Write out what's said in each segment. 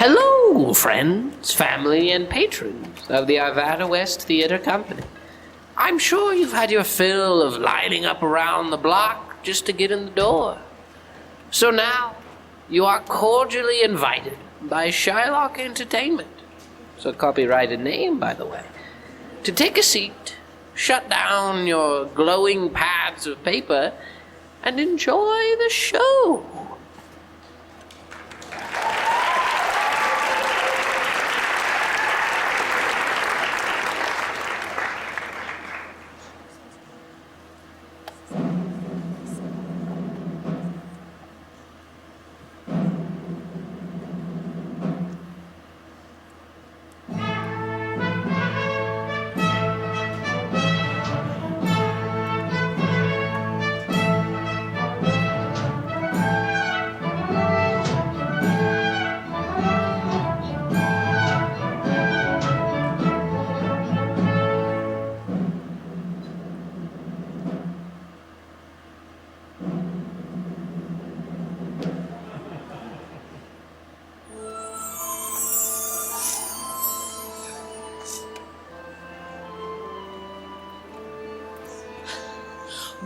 Hello, friends, family, and patrons of the Arvada West Theater Company. I'm sure you've had your fill of lining up around the block just to get in the door. So now, you are cordially invited by Shylock Entertainment, it's a copyrighted name, by the way, to take a seat, shut down your glowing pads of paper, and enjoy the show.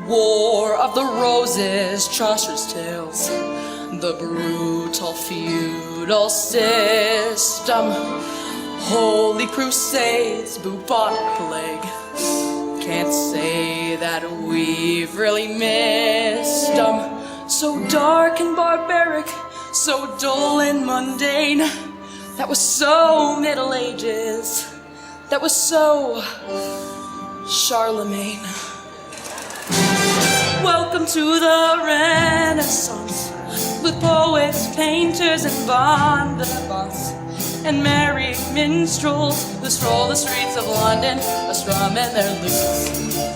War of the Roses, Chaucer's tales, the brutal feudal system, holy crusades, bubonic plague. Can't say that we've really missed them. So dark and barbaric, so dull and mundane. That was so Middle Ages, that was so Charlemagne. Welcome to the Renaissance, with poets, painters, and vagabonds, and merry minstrels who stroll the streets of London, a-strumming their lutes.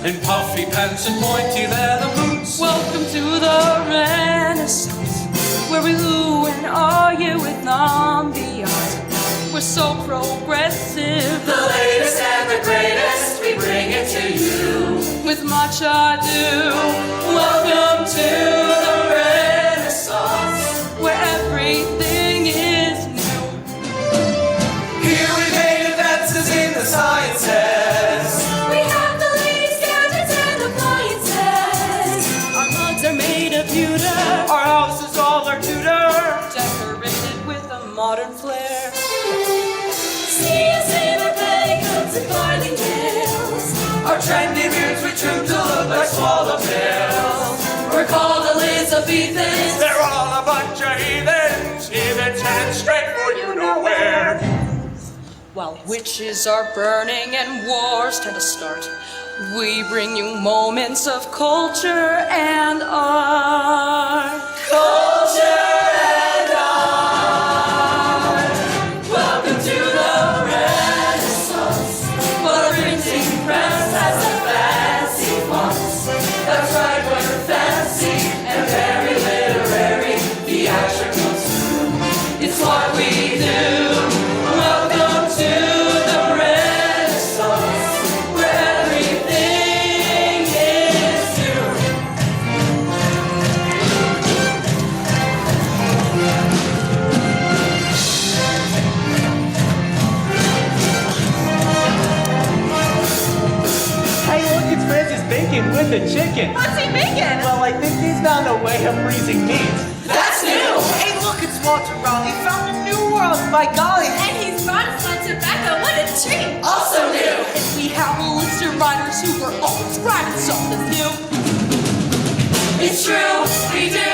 In puffy pants and pointy leather boots. Welcome to the Renaissance, where we ooh and argue with non-beyond. We're so progressive, the latest and the greatest, we bring it to you. With much ado, welcome to the Renaissance, where everything is new. Here we made advances in the sciences. We have the latest gadgets and appliances. Our mugs are made of pewter, Our house is all our Tudor. decorated with a modern flair. See us in our petticoats and farthingales. Our trendy beards we trim to look like swallowtails. We're called Elizabethans. They're all a bunch of heathens, heathens headed straight for you know where. While witches are burning and wars tend to start, we bring you moments of culture and art. Culture and art. Welcome to the Renaissance. Well, the printing press has As a fancy fonts. That's right, we're fancy and very literary. Theatricals too. It's what we do. Welcome to the Renaissance, where everything is new. Hey, look, it's Francis Bacon with the chicken. What's he making? Well, I think he's found a way of freezing meat. That's new. Hey, look, it's Walter Raleigh. Found a new world, by golly. And he's brought us some tobacco. What a treat. Also new. And we have a list of writers who were always writing something new. It's true, we do.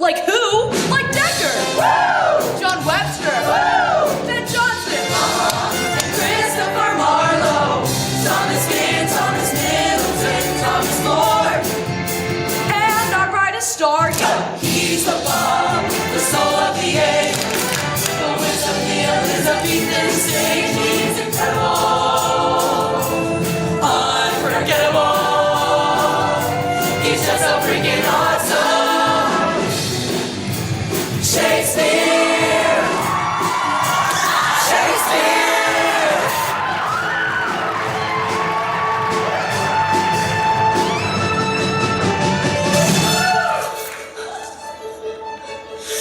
Like who? Like Decker! Woo! John Webster! Woo! Ben Jonson! And Christopher Marlowe, Thomas Mann, Thomas Middleton, Thomas More. And our brightest star, He's the bomb, the soul of the age. The wisdom, the Elizabethan stage. He's incredible, unforgettable. He's just so freaking awesome. Shakespeare, Shakespeare.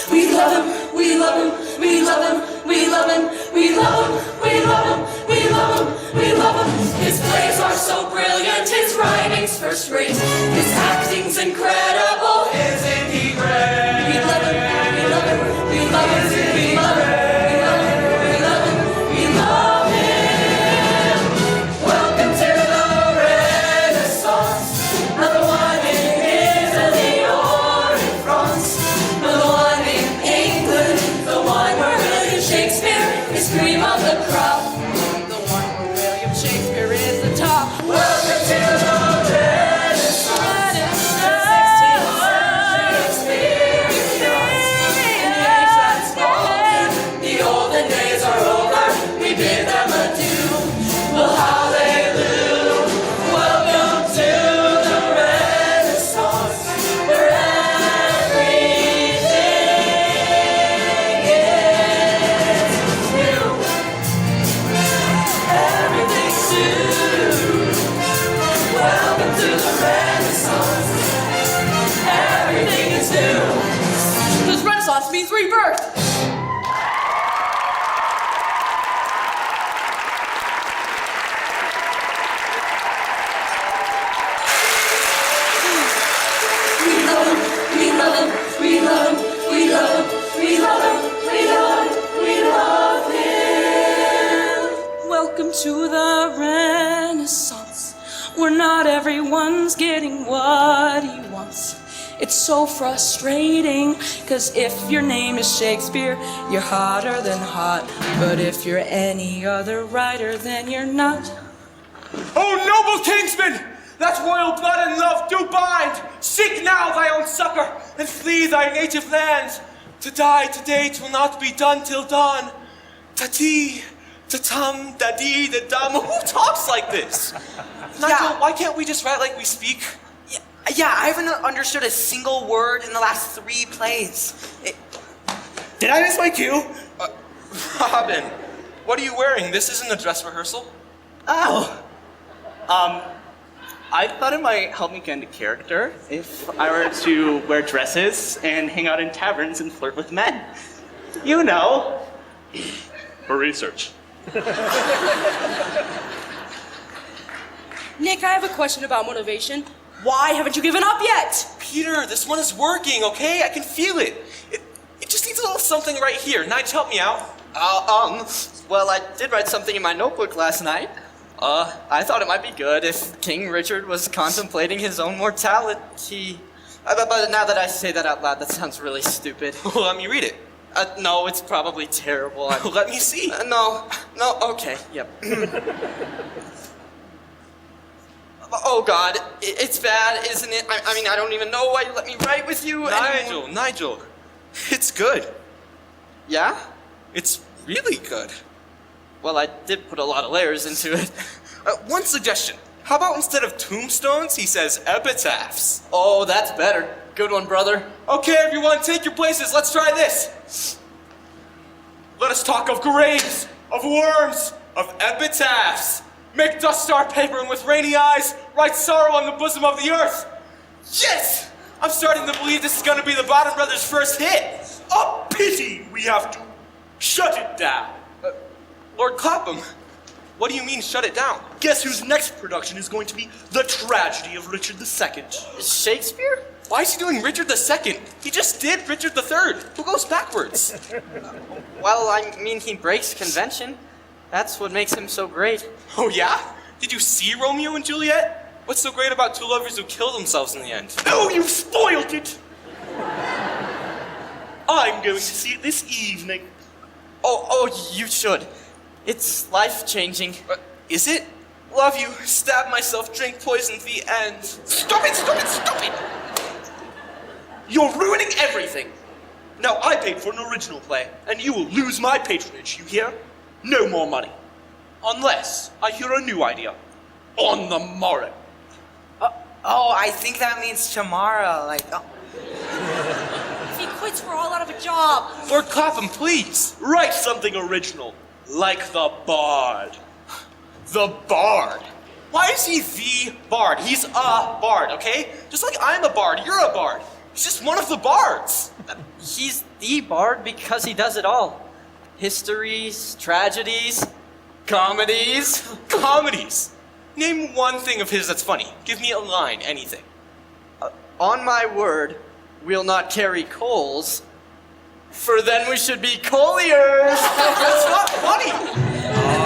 We love him, We love him, we love him, we love him, we love him, we love him, we love him. His plays are so brilliant, his writing's first rate, his acting's incredible. Isn't he great? We love him, we love him, we love him, we love him, we love him, we love him, we love him. Welcome to the Renaissance, another one in Italy or in France, another one in England, the one where William Shakespeare is cream of the crop, the one where William Shakespeare is the top. Welcome to the Renaissance, the olden days are over, we bid them adieu. Well, hallelujah, welcome to the Renaissance, where everything is new. Everything's new. Welcome to the Renaissance. Everything is new. Because Renaissance means rebirth. We love him, we love him, we love him, we love him, we love him, we love him, we love him. Welcome to the Renaissance, where not everyone's getting what he wants. It's so frustrating, cause if your name is Shakespeare, you're hotter than hot. But if you're any other writer, then you're not. Oh, noble kingsman! That royal blood and love do bind! Seek now thy own succor, and flee thy native land. To die today 'twill not be done till dawn. Ta-tee, ta-tum, da-dee, da-dum. Who talks like this? Nigel, why can't we just write like we speak? Yeah, I haven't understood a single word in the last 3 plays. Did I miss my cue? Robin, what are you wearing? This isn't a dress rehearsal. Oh. I thought it might help me get into character if I were to wear dresses and hang out in taverns and flirt with men. You know. For research. Nick, I have a question about motivation. Why haven't you given up yet? Peter, this one is working, okay? I can feel it. It just needs a little something right here. Nige, help me out. Well, I did write something in my notebook last night. I thought it might be good if King Richard was contemplating his own mortality. But now that I say that out loud, that sounds really stupid. Well, let me read it. No, it's probably terrible. Let me see. No, okay, yep. Oh God, it's bad, isn't it? I mean, I don't even know why you let me write with you anymore. Nigel, it's good. Yeah? It's really good. Well, I did put a lot of layers into it. One suggestion. How about instead of tombstones, he says epitaphs? Oh, that's better. Good one, brother. Okay, everyone, take your places. Let's try this. Let us talk of graves, of worms, of epitaphs. Make dust our paper, and with rainy eyes, write sorrow on the bosom of the earth. Yes! I'm starting to believe this is going to be the Bottom Brothers' first hit. A pity we have to shut it down. Lord Clapham, what do you mean, shut it down? Guess whose next production is going to be The Tragedy of Richard II? Shakespeare? Why is he doing Richard II? He just did Richard III. Who goes backwards? Well, I mean, he breaks convention. That's what makes him so great. Oh, yeah? Did you see Romeo and Juliet? What's so great about two lovers who kill themselves in the end? Oh, you've spoiled it! I'm going to see it this evening. Oh, you should. It's life-changing. Is it? Love you, stab myself, drink poison, the end. Stop it, stop it, stop it! You're ruining everything. Now, I paid for an original play, and you will lose my patronage, you hear? No more money. Unless I hear a new idea. On the morrow. Oh, I think that means tomorrow, If he quits, we're all out of a job. Lord Clapham, please. Write something original, like the Bard. The Bard? Why is he the Bard? He's a Bard, okay? Just like I'm a Bard, you're a Bard. He's just one of the Bards. He's the Bard because he does it all. histories, tragedies, comedies. Comedies. Name one thing of his that's funny. Give me a line, anything. On my word, we'll not carry coals, for then we should be colliers. That's not funny.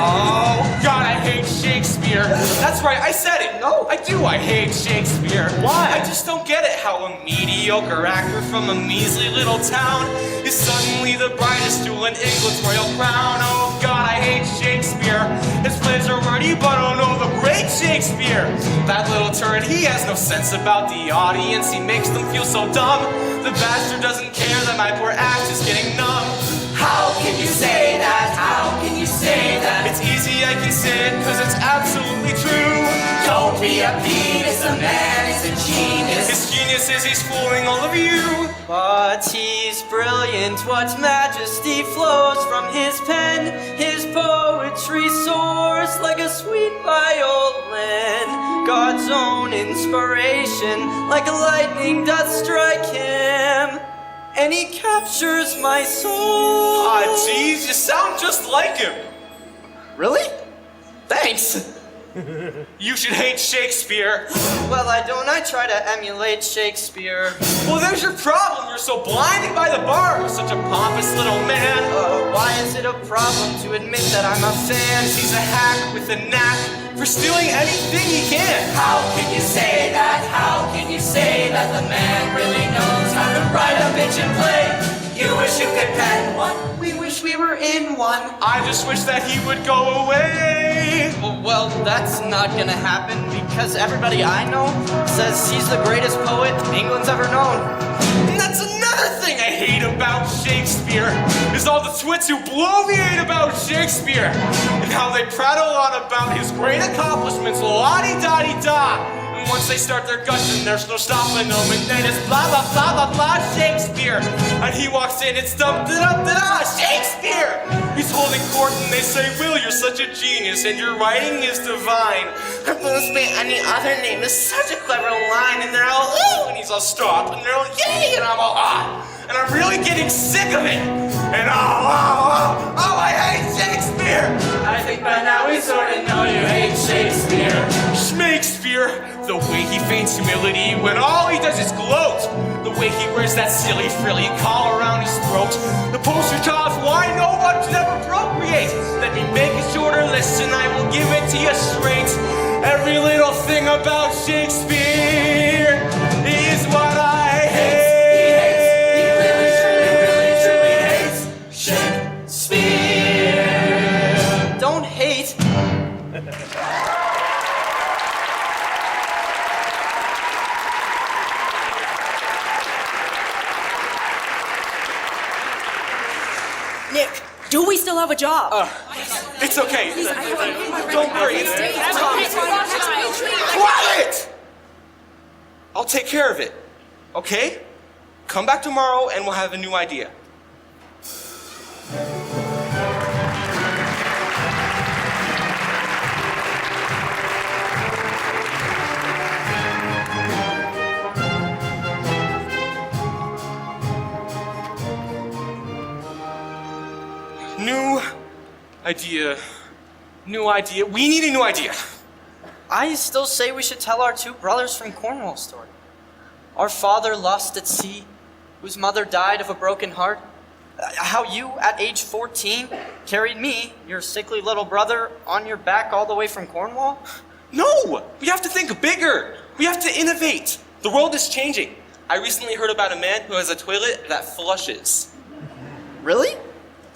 Oh, God, I hate Shakespeare. That's right, I said it. No. I do, I hate Shakespeare. Why? I just don't get it how a mediocre actor from a measly little town is suddenly the brightest jewel in England's royal crown. Oh, God, I hate Shakespeare. His plays are wordy, but oh no, the great Shakespeare. That little turret, he has no sense about the audience. He makes them feel so dumb. The bastard doesn't care that my poor act is getting numb. How can you say that? How can you say that? It's easy, I can say it, cause it's absolutely true. Don't be a penis, a man is a genius. His genius is he's fooling all of you. But he's brilliant, what majesty flows from his pen. His poetry soars like a sweet violin. God's own inspiration, like a lightning doth strike him. And he captures my soul. Ah, jeez, you sound just like him. Really? Thanks. You should hate Shakespeare. Well, I don't. I try to emulate Shakespeare. Well, there's your problem. You're so blinded by the bar. You're such a pompous little man. Why is it a problem to admit that I'm a fan? He's a hack with a knack for stealing anything he can. How can you say that? How can you say that the man really knows how to write a bitch and play? You wish you could pen one. We wish we were in one. I just wish that he would go away. Well, that's not gonna happen because everybody I know says he's the greatest poet England's ever known. And that's another thing I hate about Shakespeare, is all the twits who bloviate about Shakespeare and how they prattle on about his great accomplishments, la-di-da-di-da. And once they start their gushing, there's no stopping them, and then it's blah blah blah blah blah Shakespeare. And he walks in, it's dum da da da da Shakespeare. He's holding court and they say, Will, you're such a genius and your writing is divine. Proposed by any other name is such a clever line. And they're all, ooh, and he's all stop, and they're all, yay, and I'm all, ah. And I'm really getting sick of it. And oh, I hate Shakespeare. I think by now we sort of know you hate Shakespeare. Shakespeare, the way he feigns humility when all he does is gloat. The way he wears that silly frilly collar around his throat. The poster child for why no one should ever procreate. Let me make a shorter list and I will give it to you straight. Every little thing about Shakespeare is what I hate. He really, truly hates Shakespeare. Don't hate. Nick, do we still have a job? It's okay. Don't worry. It's quiet! I'll take care of it. Okay? Come back tomorrow and we'll have a new idea. New idea. We need a new idea. I still say we should tell our two brothers from Cornwall story. Our father lost at sea, whose mother died of a broken heart. How you, at age 14, carried me, your sickly little brother, on your back all the way from Cornwall? No! We have to think bigger. We have to innovate. The world is changing. I recently heard about a man who has a toilet that flushes. Really?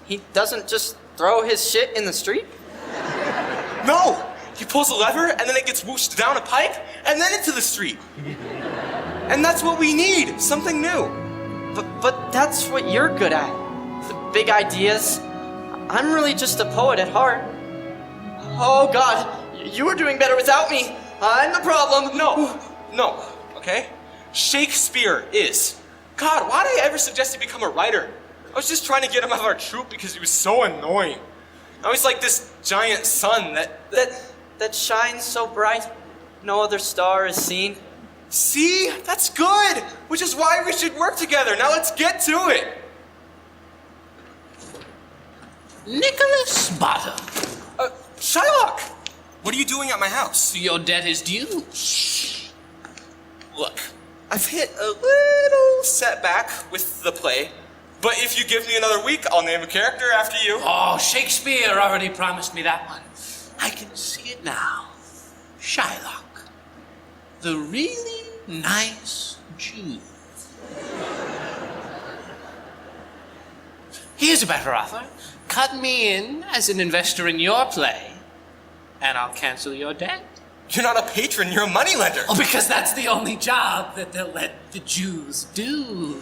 He doesn't just throw his shit in the street? No! He pulls a lever and then it gets whooshed down a pipe and then into the street. And that's what we need, something new. But that's what you're good at. The big ideas. I'm really just a poet at heart. Oh God, you were doing better without me. I'm the problem. No, okay? Shakespeare is. God, why did I ever suggest he become a writer? I was just trying to get him out of our troupe because he was so annoying. Now he's like this giant sun that shines so bright, no other star is seen. See? That's good! Which is why we should work together. Now let's get to it! Nicholas Bottom. Shylock! What are you doing at my house? Your debt is due. Look, I've hit a little setback with the play, but if you give me another week, I'll name a character after you. Oh, Shakespeare already promised me that one. I can see it now. Shylock, the really nice Jew. Here's a better offer. Cut me in as an investor in your play, and I'll cancel your debt. You're not a patron, you're a moneylender. Oh, because that's the only job that they'll let the Jews do.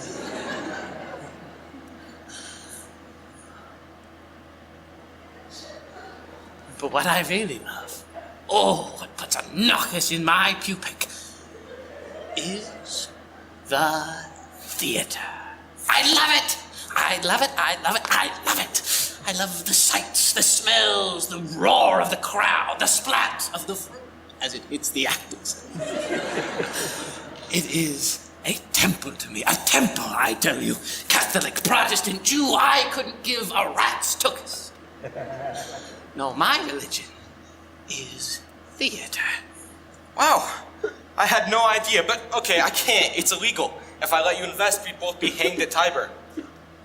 But what I really love, what puts a knockers in my pupic, is the theater. I love it! I love it, I love it, I love it! I love the sights, the smells, the roar of the crowd, the splat of the fruit as it hits the actors. It is a temple to me, a temple, I tell you. Catholic, Protestant, Jew, I couldn't give a rat's tuchus. No, my religion is theater. Wow, I had no idea, but okay, I can't. It's illegal. If I let you invest, we'd both be hanged at Tiber.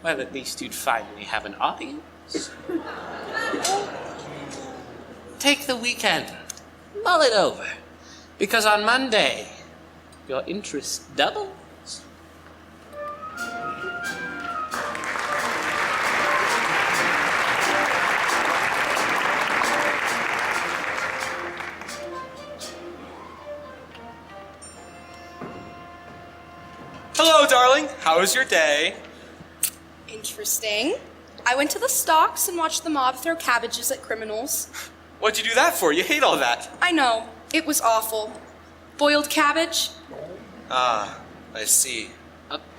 Well, at least you'd finally have an audience. Take the weekend. Mull it over. Because on Monday, your interest doubles. Hello, darling. How was your day? Interesting. I went to the stocks and watched the mob throw cabbages at criminals. What'd you do that for? You hate all that. I know. It was awful. Boiled cabbage? Ah, I see.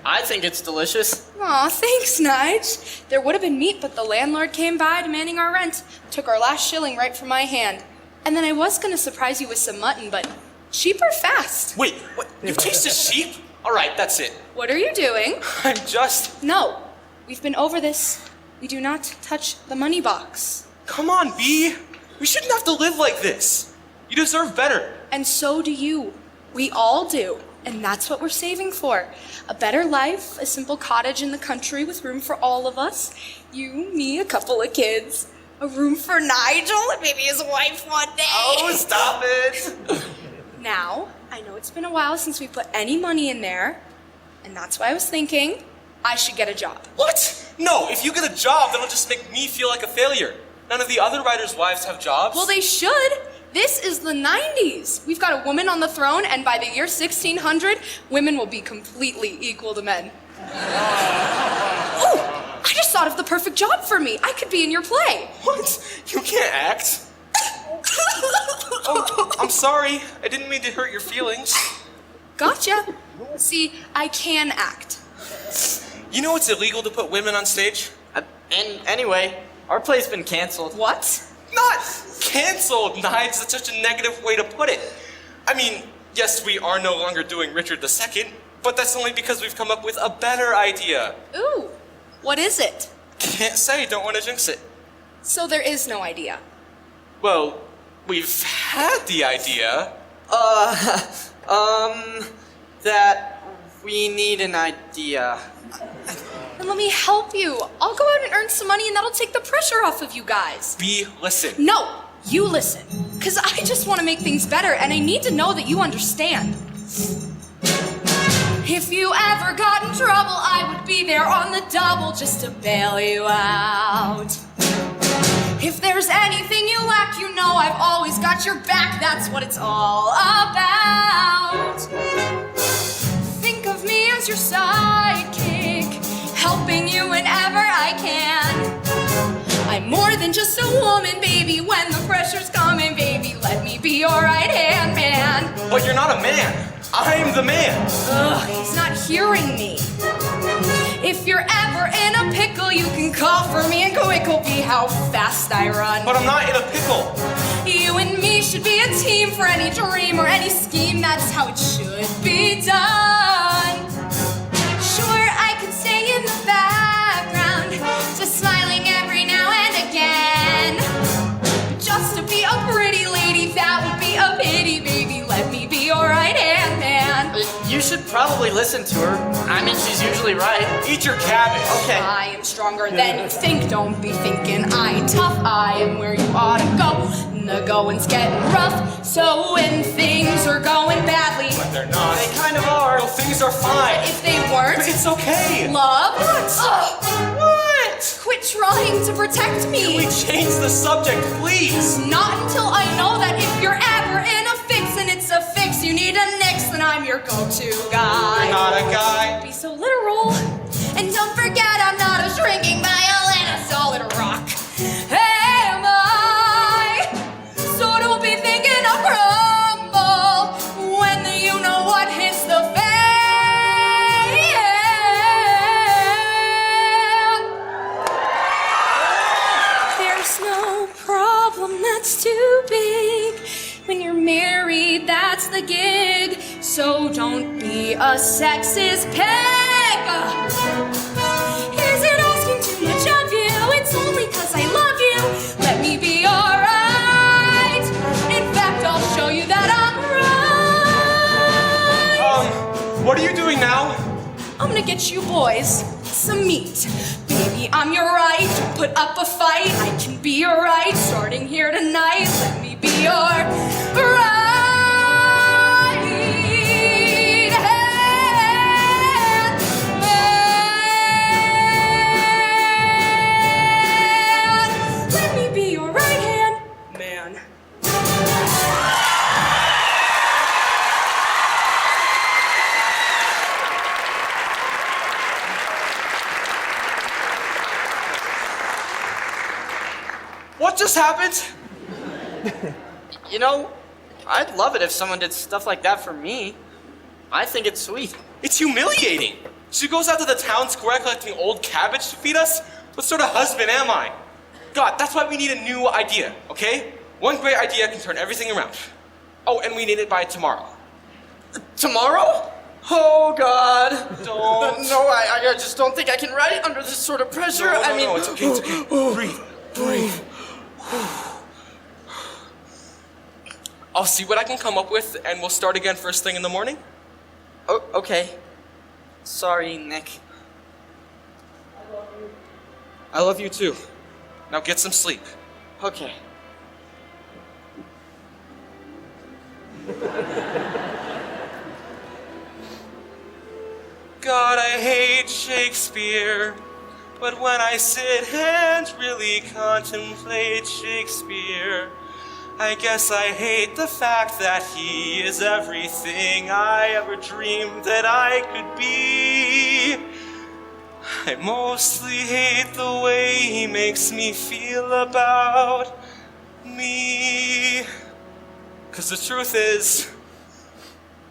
I think it's delicious. Aw, thanks, Nige. There would have been meat, but the landlord came by demanding our rent. Took our last shilling right from my hand. And then I was gonna surprise you with some mutton, but cheap or fast? Wait, what? You tasted sheep? All right, that's it. What are you doing? I'm just... No, we've been over this. We do not touch the money box. Come on, B. We shouldn't have to live like this. You deserve better. And so do you. We all do. And that's what we're saving for. A better life, a simple cottage in the country with room for all of us. You, me, a couple of kids. A room for Nigel and maybe his wife one day. Oh, stop it. Now, I know it's been a while since we put any money in there. And that's why I was thinking I should get a job. What? No, if you get a job, that'll just make me feel like a failure. None of the other writers' wives have jobs. Well, they should. This is the 90s. We've got a woman on the throne, and by the year 1600, women will be completely equal to men. Oh, I just thought of the perfect job for me. I could be in your play. What? You can't act. Oh, I'm sorry. I didn't mean to hurt your feelings. Gotcha. See, I can act. You know it's illegal to put women on stage? And anyway, our play's been canceled. What? Not canceled, Knives. That's such a negative way to put it. I mean, yes, we are no longer doing Richard II, but that's only because we've come up with a better idea. Ooh, what is it? Can't say, don't want to jinx it. So there is no idea. Well, we've had the idea. That we need an idea. Then let me help you. I'll go out and earn some money and that'll take the pressure off of you guys. B, listen. No, you listen. Because I just want to make things better and I need to know that you understand. If you ever got in trouble, I would be there on the double just to bail you out. If there's anything you lack, you know I've always got your back. That's what it's all about. Think of me as your sidekick, helping you whenever I can. I'm more than just a woman, baby. When the pressure's coming, baby, let me be your right-hand man. But you're not a man. I'm the man. Ugh, he's not hearing me. If you're ever in a pickle, you can call for me and quick will be how fast I run. But I'm not in a pickle. You and me should be a team for any dream or any scheme. That's how it should be done. Sure, I could stay in the background, just smiling every now and again. probably listen to her. I mean, she's usually right. Eat your cabbage. Okay. I am stronger than you think, don't be thinking I ain't tough. I am where you ought to go. The going's getting rough, so when things are going badly, But they're not. They kind of are. No, things are fine. if they weren't, But it's okay. love, What? quit trying to protect me. We change the subject, please. Not until I know that if you're ever in a fix and it's a fix you need a nix, then I'm your go-to guy. You're not a guy. Be so literal. And don't forget I'm not a shrinking violin, a solid rock. Am I? So don't be thinking I'll crumble when the you know what hits the fan. There's no problem that's too big. When you're married, that's the gig. So don't be a sexist pig. Is it asking too much of you? It's only 'cause I love you. Let me be alright. In fact, I'll show you that I'm right. What are you doing now? I'm gonna get you boys some meat. Baby, I'm your right. Don't put up a fight. I can be your right. Starting here tonight, let me be your right hand man. Let me be your right hand man. What just happened? You know, I'd love it if someone did stuff like that for me. I think it's sweet. It's humiliating. She goes out to the town square collecting old cabbage to feed us? What sort of husband am I? God, that's why we need a new idea, okay? One great idea can turn everything around. Oh, and we need it by tomorrow. Tomorrow? Oh, God. Don't. No, I just don't think I can write under this sort of pressure. No, I mean, it's okay, it's okay. Breathe. I'll see what I can come up with, and we'll start again first thing in the morning. Oh, okay. Sorry, Nick. I love you too. Now get some sleep. Okay. God, I hate Shakespeare, but when I sit and really contemplate Shakespeare, I guess I hate the fact that he is everything I ever dreamed that I could be. I mostly hate the way he makes me feel about me. 'Cause the truth is,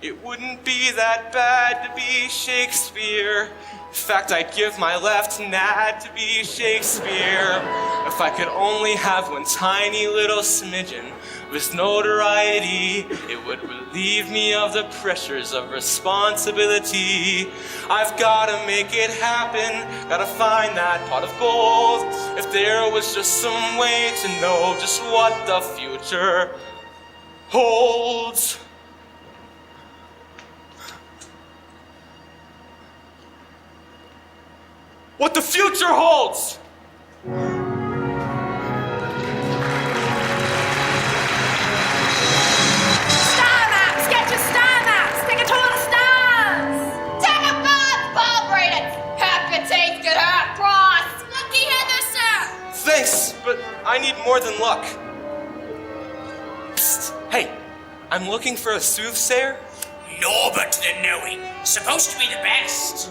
it wouldn't be that bad to be Shakespeare. In fact, I'd give my left nad to be Shakespeare. If I could only have one tiny little smidgen of his notoriety, it would relieve me of the pressures of responsibility. I've gotta make it happen, gotta find that pot of gold. If there was just some way to know just what the future holds. What the future holds! Star maps! Get your star maps! Take it to the stars! Take a bath, vibrated! Happy taste, good heart, cross! Lucky Heather, sir! Thanks, but I need more than luck. Psst. Hey, I'm looking for a soothsayer. Norbert the Knowing. Supposed to be the best.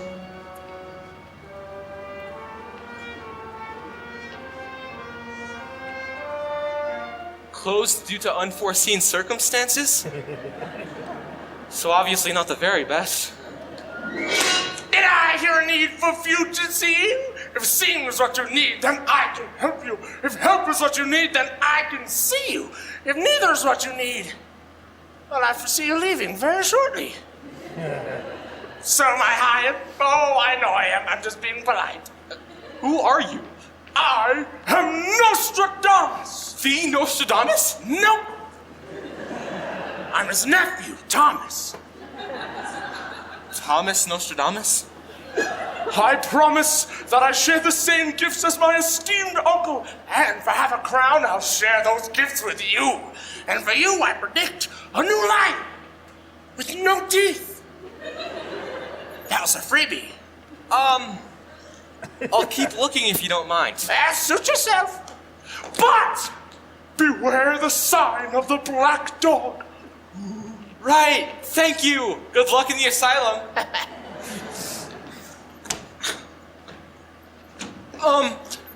Closed due to unforeseen circumstances? So obviously not the very best. Did I hear a need for future seeing? If seeing is what you need, then I can help you. If help is what you need, then I can see you. If neither is what you need, well, I foresee you leaving very shortly. So, my hired? Oh, I know I am. I'm just being polite. Who are you? I am Nostradamus. The Nostradamus? Nope. I'm his nephew, Thomas. promise, Nostradamus? I promise that I share the same gifts as my esteemed uncle, and for half a crown, I'll share those gifts with you. And for you, I predict a new life with no teeth. That was a freebie. I'll keep looking if you don't mind. Suit yourself. But beware the sign of the black dog. Right, thank you. Good luck in the asylum.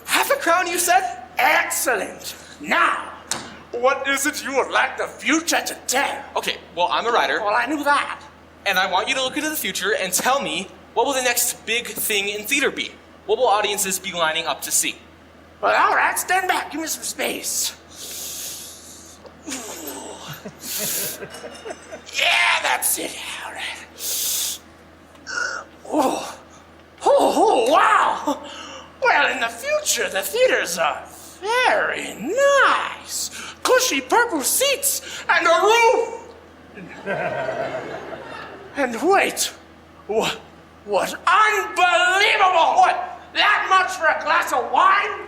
Half a crown, you said? Excellent. Now, what is it you would like the future to tell? Okay, well, I'm a writer, Well, I knew that. and I want you to look into the future and tell me what will the next big thing in theater be? What will audiences be lining up to see? Well, all right, stand back. Give me some space. Yeah, that's it. All right. Oh, wow. Well, in the future, the theaters are very nice. Cushy purple seats and a roof. And wait, what unbelievable! What, that much for a glass of wine?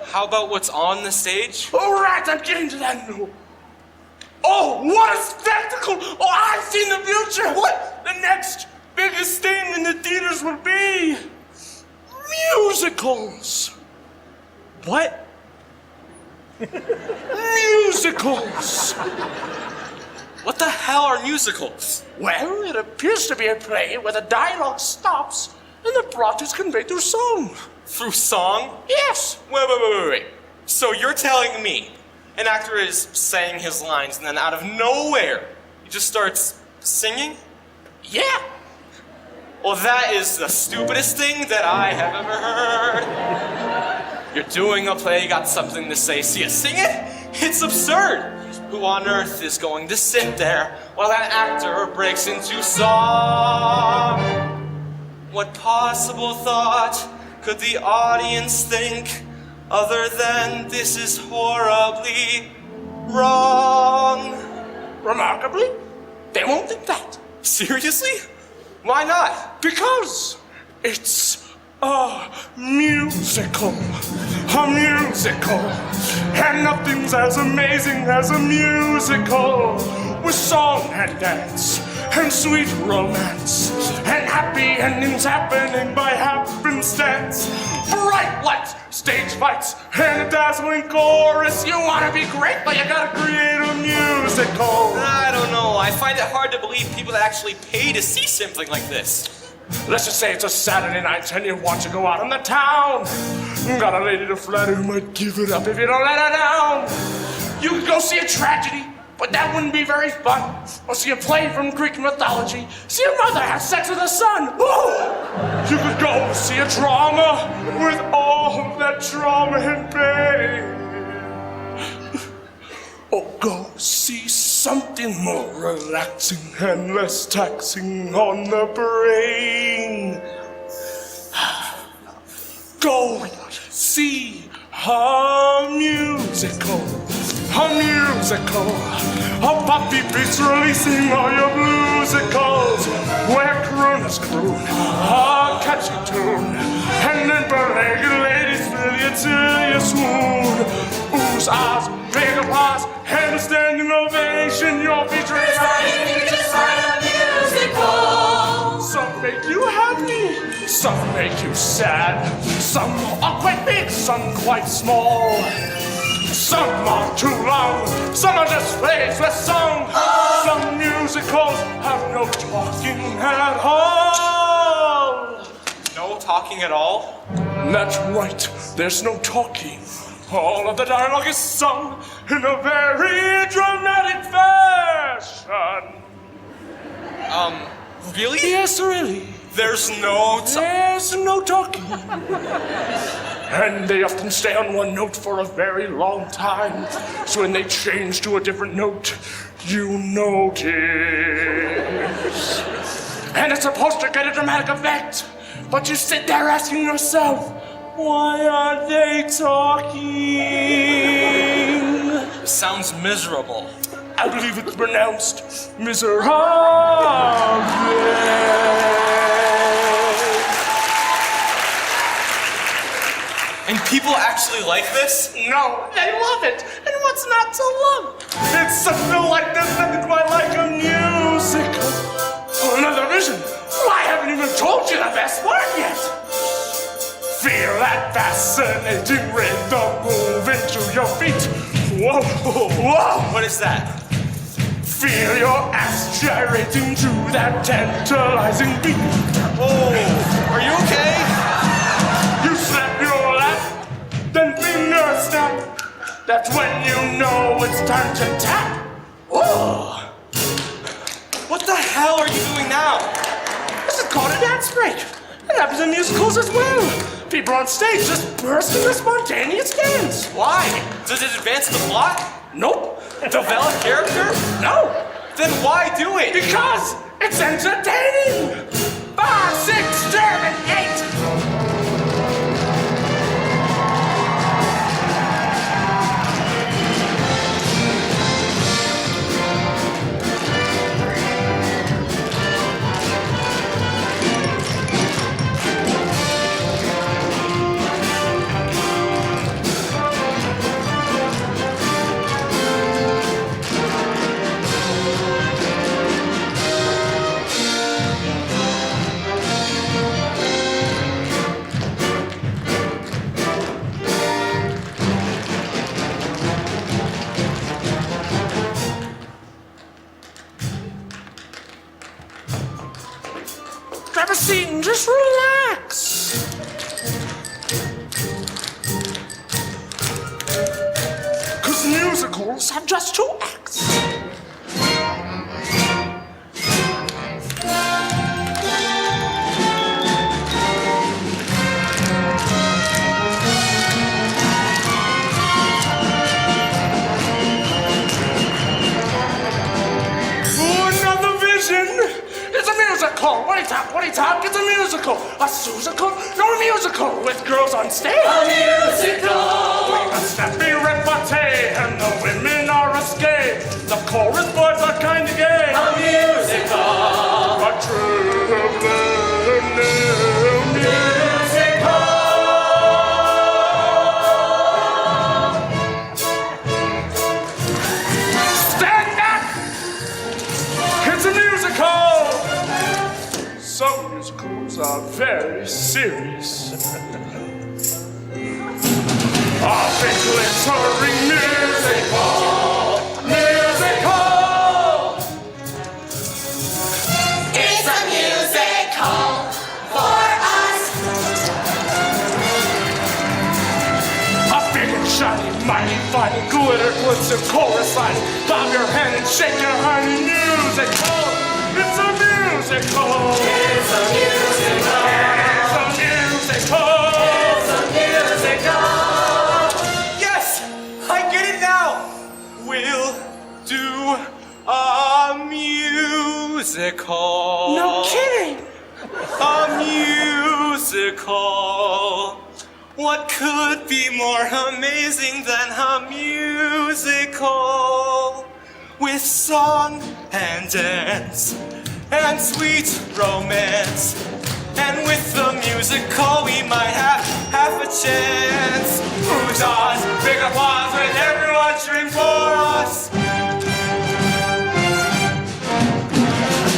How about what's on the stage? All right, I'm getting to that now. Oh, what a spectacle! Oh, I've seen the future! What? The next biggest thing in the theaters will be musicals. What? Musicals. What the hell are musicals? Well, it appears to be a play where the dialogue stops and the plot is conveyed through song. Through song? Yes. Wait. So you're telling me an actor is saying his lines and then out of nowhere he just starts singing? Yeah. Well, that is the stupidest thing that I have ever heard. You're doing a play, you got something to say, so you sing it? It's absurd. Who on earth is going to sit there while an actor breaks into song? What possible thought could the audience think other than this is horribly wrong? Remarkably, they won't think that. Seriously? Why not? Because it's a musical. A musical. And nothing's as amazing as a musical. With song and dance and sweet romance and happy endings happening by happenstance. Bright lights, stage fights, and a dazzling chorus. You wanna be great, but you gotta create a musical. I don't know. I find it hard to believe people actually pay to see something like this. Let's just say it's a Saturday night and you want to go out in the town. Got a lady to flatter who might give it up if you don't let her down. You could go see a tragedy, but that wouldn't be very fun. Or see a play from Greek mythology. See a mother have sex with her son. Woo! You could go see a drama with all of that trauma and pain. Or go see something more relaxing and less taxing on the brain. Go see a musical. A musical. A poppy beats releasing all your musicals. Where crooners croon a catchy tune. And then beleaguered ladies fill you till you swoon. Oohs, ahs, big applause, and a standing ovation. You're featuring You just write a musical. some make you happy, some make you sad. Some are quite big, some quite small. Some are too long, some are just plays with song. Some musicals have no talking at all. No talking at all? That's right, there's no talking. All of the dialogue is sung in a very dramatic fashion. Really? Yes, really. There's no There's no talking. And they often stay on one note for a very long time. So when they change to a different note, you notice. And it's supposed to get a dramatic effect. But you sit there asking yourself, why are they talking? Sounds miserable. I believe it's pronounced miserable. And people actually like this? No, they love it. And what's not to love? It's something like this nothing quite like a musical. Oh, another vision. Well, I haven't even told you the best part yet. Feel that fascinating rhythm move into your feet. Whoa, whoa. What is that? Feel your ass gyrating to that tantalizing beat. Oh, are you okay? You slap your lap, then finger snap. That's when you know it's time to tap. Oh. What the hell are you doing now? This is called a dance break. It happens in musicals as well. People on stage just burst into spontaneous dance. Why? Does it advance the plot? Nope. Develop character? No. Then why do it? Because it's entertaining. 5, 6, 7, 8. Grab a seat and just relax. Cause musicals have just 2 acts. Another vision. It's a musical. What do you talk? It's a musical. A musical? No, a musical with girls on stage. A musical. A snappy repartee, and the women are risque. The chorus boys are kind of gay. A musical. A true Stand back! It's a musical! Some musicals are very serious. A big glittering musical! It's a musical for us. A big and shiny, mighty, fine, glitter, glitz, and chorus line. Bob your hand and shake your honey musical. It's a musical. It's a musical. It's a musical. It's a musical. Yes! I get it now! We'll do a musical. No kidding. A musical. What could be more amazing than a musical? With song and dance and sweet romance. And with the musical we might have half a chance. Who's on? Big applause with everyone cheering for us.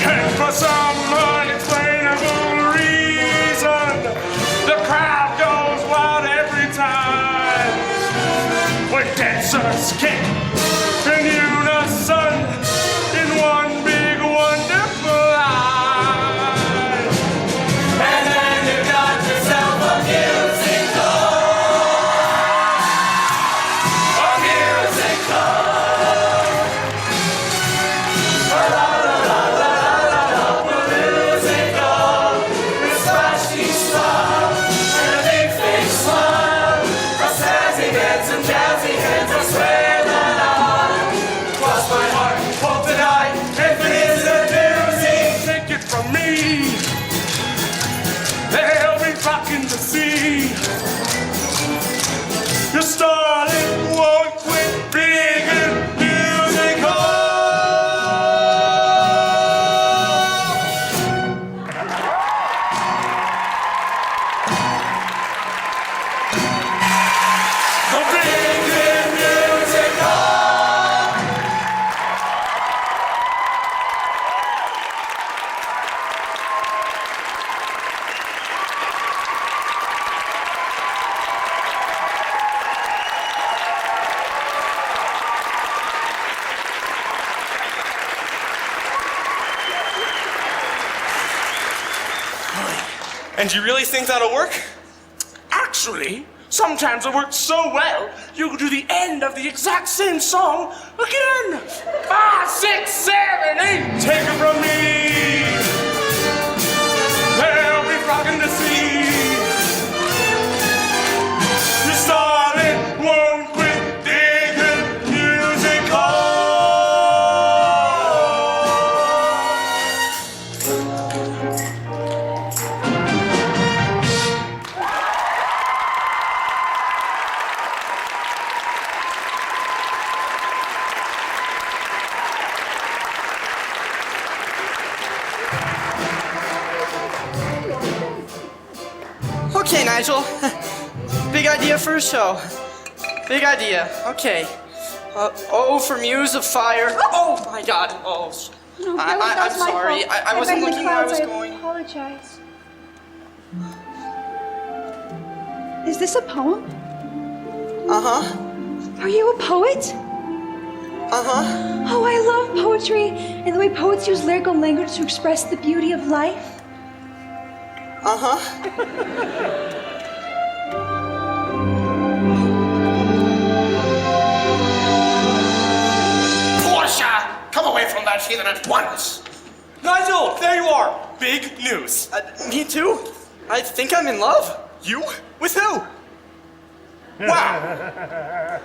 And for some unexplainable reason, the crowd goes wild every time. When dancers kick in unison in one big wonderful line. And then you got yourself a musical. A musical. La la la la la la la. A musical. With flashy style and a big fake smile. A sassy heads and jazzy heads. I swear that I And you really think that'll work? Actually, sometimes it works so well, you can do the end of the exact same song again. 5, 6, 7, 8. Take it from me. They'll be rocking the sea. You started, won't quit digging musical. Okay, Nigel. Big idea for a show. Big idea. Okay. O for Muse of Fire. Oh my God. Oh, No, I'm sorry. I wasn't looking where I was going. I apologize. Is this a poem? Uh-huh. Are you a poet? Uh-huh. Oh, I love poetry and the way poets use lyrical language to express the beauty of life. Uh-huh. Portia, come away from that heathen at once. Nigel, there you are. Big news. Me too. I think I'm in love. You? With who? Wow.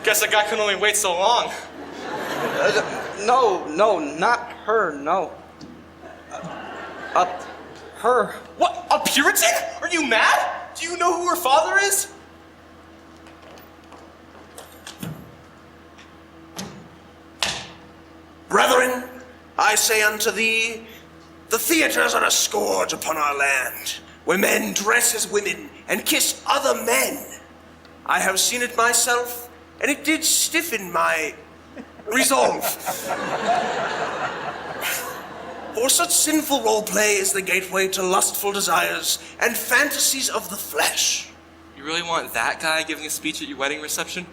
Guess a guy can only wait so long. No, not her, no. Her. What? A Puritan? Are you mad? Do you know who her father is? Brethren, I say unto thee, the theaters are a scourge upon our land, where men dress as women and kiss other men. I have seen it myself, and it did stiffen my resolve. For such sinful role play is the gateway to lustful desires and fantasies of the flesh. You really want that guy giving a speech at your wedding reception?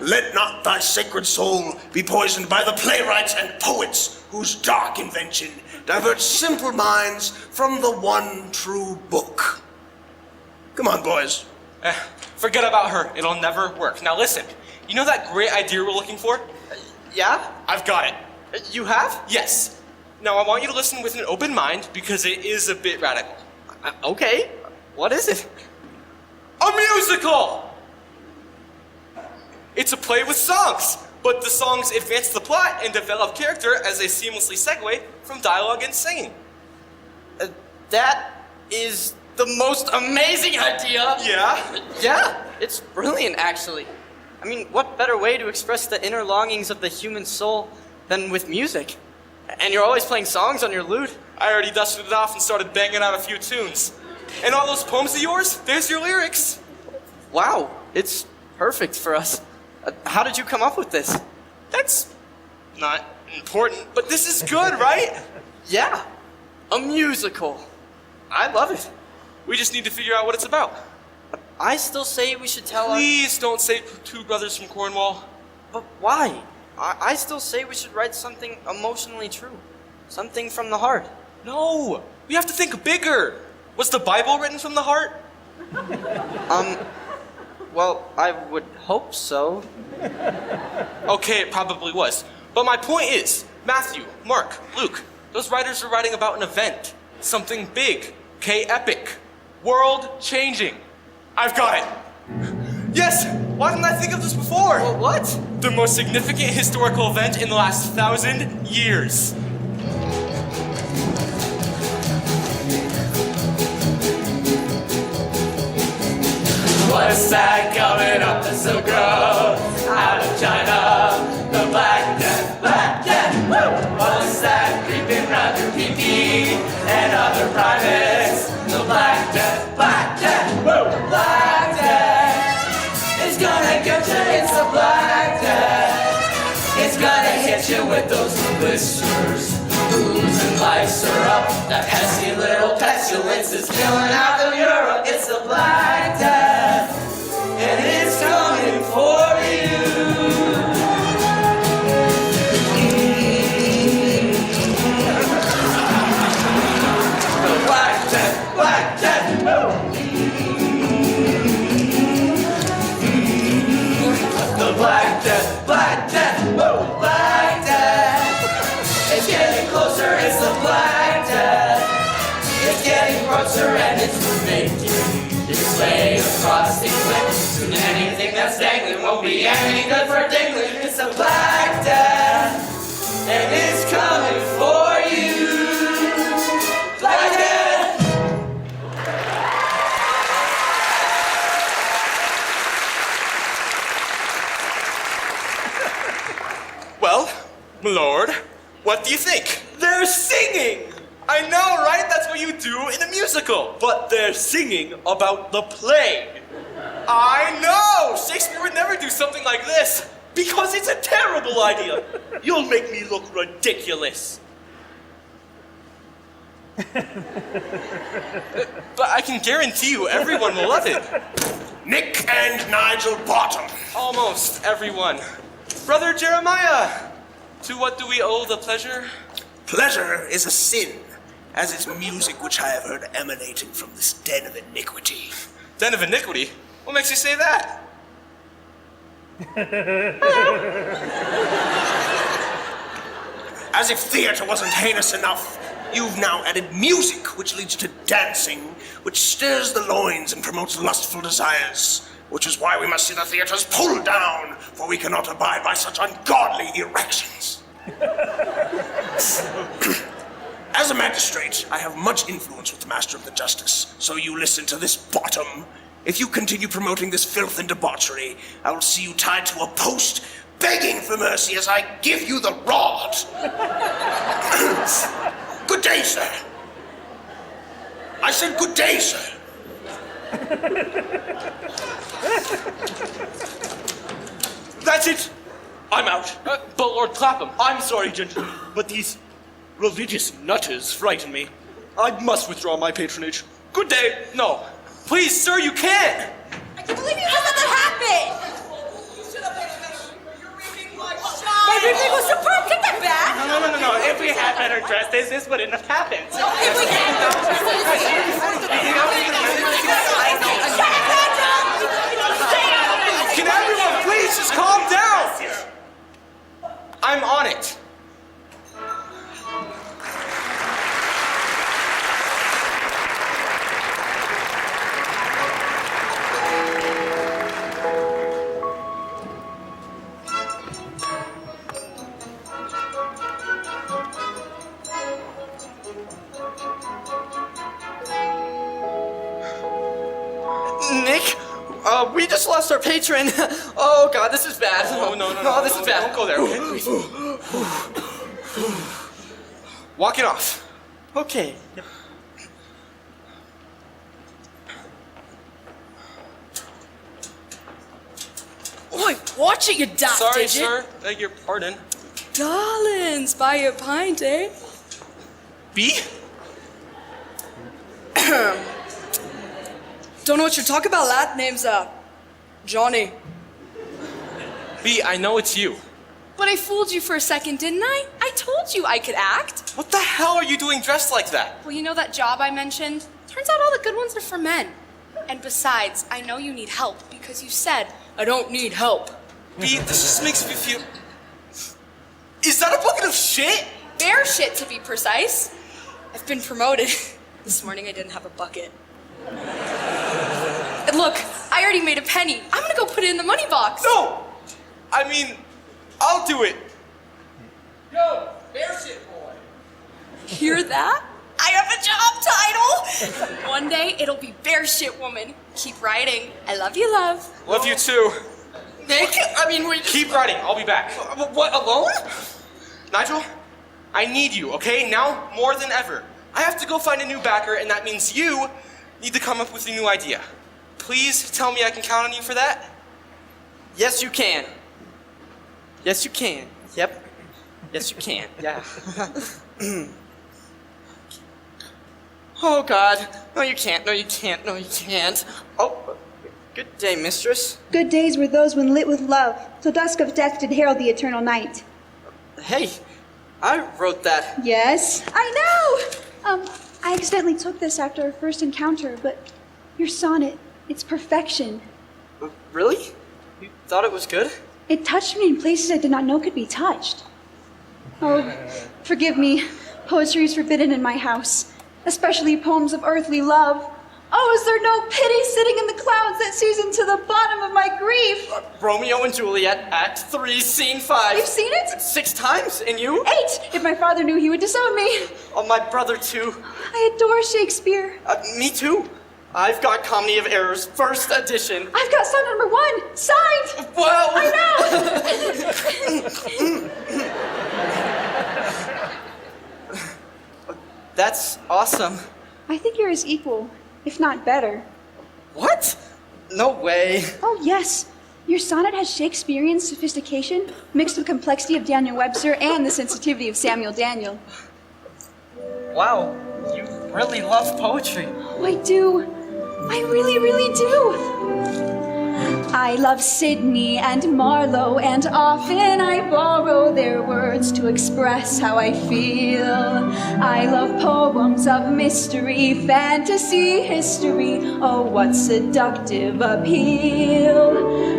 Let not thy sacred soul be poisoned by the playwrights and poets whose dark invention diverts simple minds from the one true book. Come on, boys. Forget about her. It'll never work. Now listen, you know that great idea we're looking for? Yeah? I've got it. You have? Yes. Now I want you to listen with an open mind because it is a bit radical. Okay. What is it? A musical! It's a play with songs, but the songs advance the plot and develop character as they seamlessly segue from dialogue and singing. That is the most amazing idea. Yeah? Yeah, it's brilliant, actually. I mean, what better way to express the inner longings of the human soul than with music? And you're always playing songs on your lute. I already dusted it off and started banging out a few tunes. And all those poems of yours, there's your lyrics. Wow, it's perfect for us. How did you come up with this? That's not important, but this is good, right? Yeah, a musical. I love it. We just need to figure out what it's about. I still say we should tell Please don't say Two Brothers from Cornwall. But why? I still say we should write something emotionally true. Something from the heart. No, we have to think bigger. Was the Bible written from the heart? Well, I would hope so. Okay, it probably was. But my point is, Matthew, Mark, Luke, those writers are writing about an event. Something big. Epic. World-changing. I've got it. Yes! Why didn't I think of this before? Well, what? The most significant historical event in the last 1,000 years. What's that coming up the Silk Road? Out of China, the Black Death, woo! What's that creeping round your pee and other privates? The Black Death, woo! Black Death is gonna get you, it's the Black Death. It's gonna hit you with those blisters. Oozing like syrup, that pesky little pestilence is killing out of Europe. It's the Black Death, and it's coming for you. The Black Death, making his way across England. Soon anything that's dangling won't be any good for dingling. It's a Black Death, and it's coming for you. Black Death. Well, my lord, what do you think? They're singing! I know, right? That's what you do in a musical. But they're singing about the plague. I know! Shakespeare would never do something like this. Because it's a terrible idea. You'll make me look ridiculous. But I can guarantee you everyone will love it. Nick and Nigel Bottom. Almost everyone. Brother Jeremiah, to what do we owe the pleasure? Pleasure is a sin, as is music which I have heard emanating from this den of iniquity. Den of iniquity? What makes you say that? As if theater wasn't heinous enough, you've now added music, which leads to dancing, which stirs the loins and promotes lustful desires, which is why we must see the theaters pulled down, for we cannot abide by such ungodly erections. As a magistrate, I have much influence with the Master of the Justice, so you listen to this Bottom. If you continue promoting this filth and debauchery, I will see you tied to a post, begging for mercy as I give you the rod. Good day, sir. I said good day, sir. That's it! I'm out. But Lord Clapham, I'm sorry, gentlemen, but these religious nutters frighten me. I must withdraw my patronage. Good day. No. Please, sir, you can't! I can't believe you let that happen! My reading was superb! Get that back! No. If we had better dresses, this wouldn't have happened. If we had Can everyone please just calm down? I'm on it. Nick, we just lost our patron. Oh God, this is bad. Oh, no, this is bad. Don't go there, okay? Please. Walk it off. Okay. Oi, watch it, you daft Sorry, digit. sir. Beg your pardon. Darlings, buy a pint, eh? B? Don't know what you're talking about, lad. Name's, Johnny. B, I know it's you. But I fooled you for a second, didn't I? I told you I could act. What the hell are you doing dressed like that? Well, you know that job I mentioned? Turns out all the good ones are for men. And besides, I know you need help because you said, I don't need help. B, this just makes me feel... Is that a bucket of shit? Bear shit, to be precise. I've been promoted. This morning I didn't have a bucket. And look, I already made a penny. I'm gonna go put it in the money box. No! I mean, I'll do it. Yo, bear shit boy. Hear that? I have a job title. One day it'll be Bear Shit Woman. Keep writing. I love you, love. Love you too. Nick, I mean, we Keep writing, I'll be back. What, alone? Nigel, I need you, okay? Now more than ever. I have to go find a new backer, and that means you need to come up with a new idea. Please tell me I can count on you for that? Yes, you can. Yes, you can. Yep. Yes, you can. Yeah. Oh, God. No, you can't. No, you can't. No, you can't. Oh, good day, mistress. Good days were those when lit with love, till dusk of death did herald the eternal night. Hey, I wrote that. Yes, I know! I accidentally took this after our first encounter, but your sonnet, it's perfection. Really? You thought it was good? It touched me in places I did not know could be touched. Oh, forgive me. Poetry is forbidden in my house, especially poems of earthly love. Oh, is there no pity sitting in the clouds that sees into the bottom of my grief? Romeo and Juliet, Act 3, Scene 5. You've seen it? 6 times, and you? 8! If my father knew, he would disown me. Oh, my brother too. I adore Shakespeare. Me too. I've got Comedy of Errors, first edition. I've got son number 1, signed. Well, I know. That's awesome. I think you're his equal, if not better. What? No way. Oh, yes. Your sonnet has Shakespearean sophistication mixed with complexity of Daniel Webster and the sensitivity of Samuel Daniel. Wow, you really love poetry. Oh, I do. I really, really do. I love Sidney and Marlowe, and often I borrow their words to express how I feel. I love poems of mystery, fantasy, history. Oh, what seductive appeal.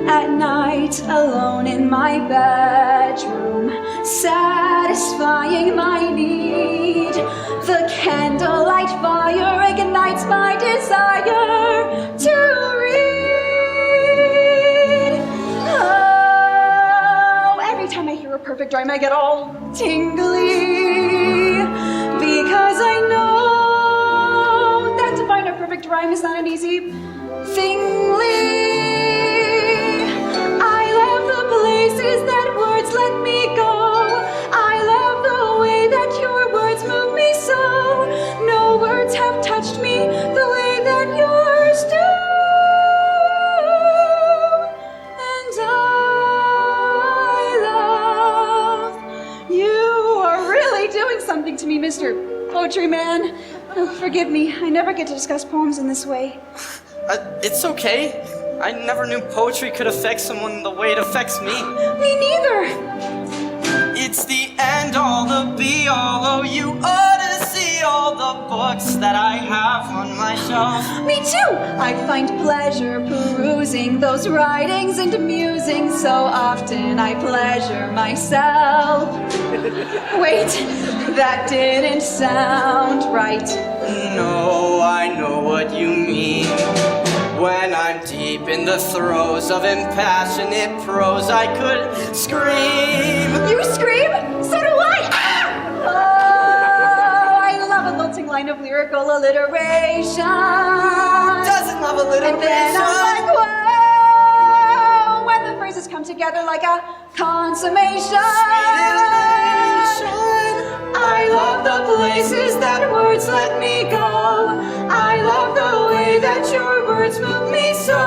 At night, alone in my bedroom, satisfying my need. The candlelight fire ignites my desire to read. Oh, every time I hear a perfect rhyme, I get all tingly. Because I know that to find a perfect rhyme is not an easy thingly. I love the places that words let me go. I love the way that your words move me so. No words have touched me the way that yours do. And I love you. Are really doing something to me, Mr. Poetry Man. Oh, forgive me. I never get to discuss poems in this way. It's okay. I never knew poetry could affect someone the way it affects me. Me neither. It's the end all, the be all. Oh, you ought to see all the books that I have on my shelf. Me too. I find pleasure perusing those writings and musing. So often I pleasure myself. Wait, that didn't sound right. No, I know what you mean. When I'm deep in the throes of impassionate prose, I could scream. You scream? So do I! Ah! Oh, I love a lilting line of lyrical alliteration. Doesn't love alliteration. And then I'm like, whoa! When the phrases come together like a consummation. I love the places that words let me go. I love the way that your words move me so.